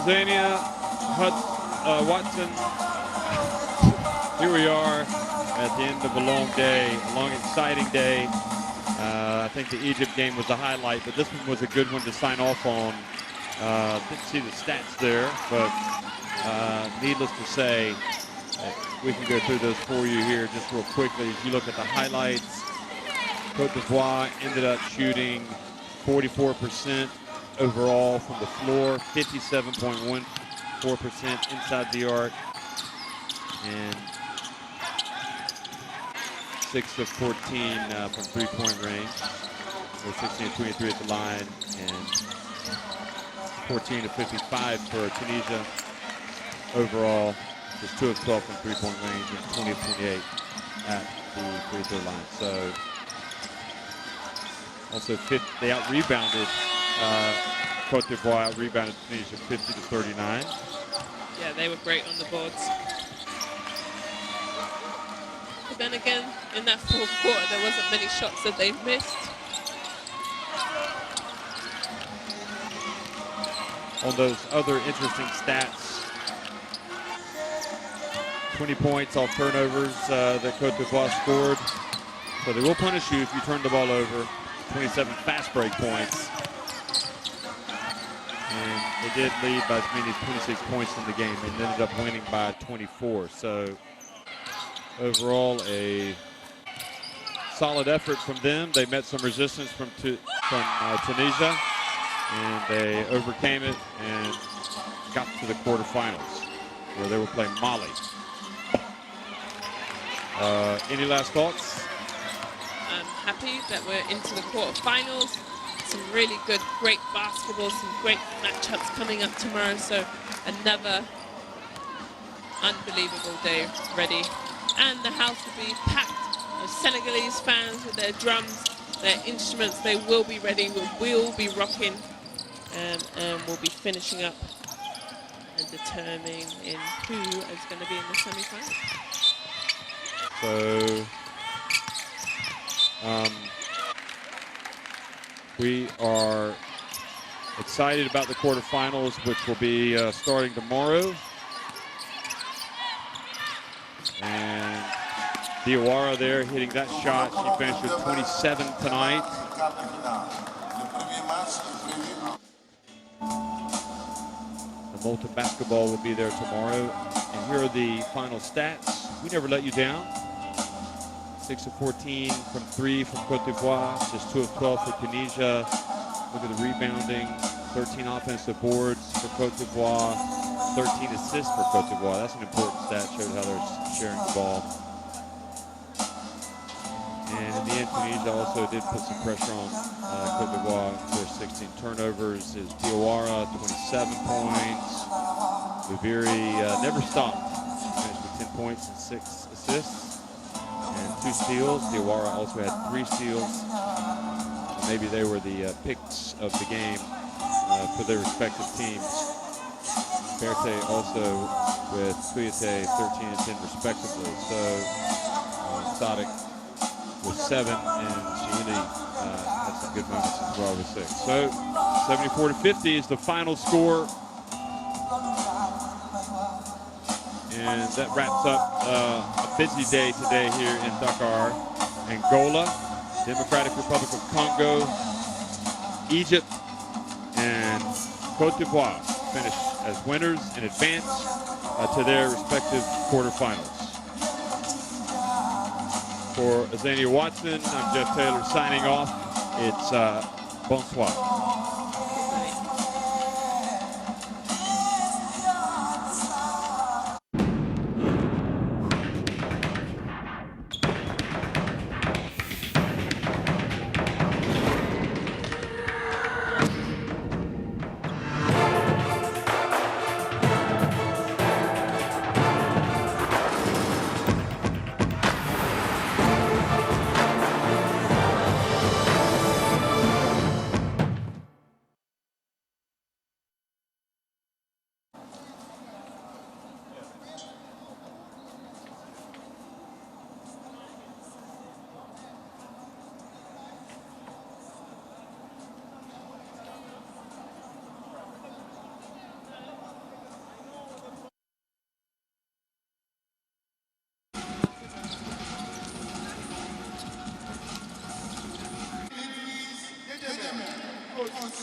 Zania, Watson, here we are at the end of a long day, a long exciting day. I think the Egypt game was the highlight, but this one was a good one to sign off on. Didn't see the stats there, but needless to say, we can go through those for you here just real quickly. If you look at the highlights, Cote d'Ivoire ended up shooting 44% overall from the floor, 57.14% inside the arc, and 6 of 14 from three-point range. So 16 of 23 at the line, and 14 of 55 for Tunisia overall. Just 2 of 12 from three-point range and 20 of 28 at the free throw line. So also they out-rebounded. Cote d'Ivoire out-rebounded Tunisia 50-39. Yeah, they were great on the boards. But then again, in that fourth quarter, there wasn't many shots that they missed. On those other interesting stats, 20 points off turnovers that Cote d'Ivoire scored. So they will punish you if you turn the ball over. 27 fast break points. And they did lead by as many as 26 points in the game and ended up winning by 24. So overall, a solid effort from them. They met some resistance from Tunisia, and they overcame it and got to the quarterfinals, where they will play Mali. Any last thoughts? I'm happy that we're into the quarterfinals. Some really good, great basketball, some great matchups coming up tomorrow. So another unbelievable day ready. And the house will be packed of Senegalese fans with their drums, their instruments. They will be ready. We'll be rocking, and we'll be finishing up and determining who is going to be in the semi-final. So we are excited about the quarterfinals, which will be starting tomorrow. And Diawara there hitting that shot. She finished with 27 tonight. The Malta basketball will be there tomorrow. And here are the final stats. We never let you down. 6 of 14 from 3 from Cote d'Ivoire, just 2 of 12 for Tunisia. Look at the rebounding, 13 offensive boards for Cote d'Ivoire, 13 assists for Cote d'Ivoire. That's an important stat, shows how they're sharing the ball. And in the end, Tunisia also did put some pressure on Cote d'Ivoire. Their 16 turnovers is Diawara, 27 points. Lubiri never stopped. Finished with 10 points and 6 assists. And 2 steals. Diawara also had 3 steals. Maybe they were the picks of the game for their respective teams. Berthe also with Cote 13 and 10 respectively. So Sadik with 7 and Shahili had some good moments as well with 6. So 74-50 is the final score. And that wraps up a busy day today here in Dakar. Angola, Democratic Republic of Congo, Egypt, and Cote d'Ivoire finished as winners and advanced to their respective quarterfinals. For Azania Watson, I'm Jeff Taylor signing off. It's bonsoir. Coach,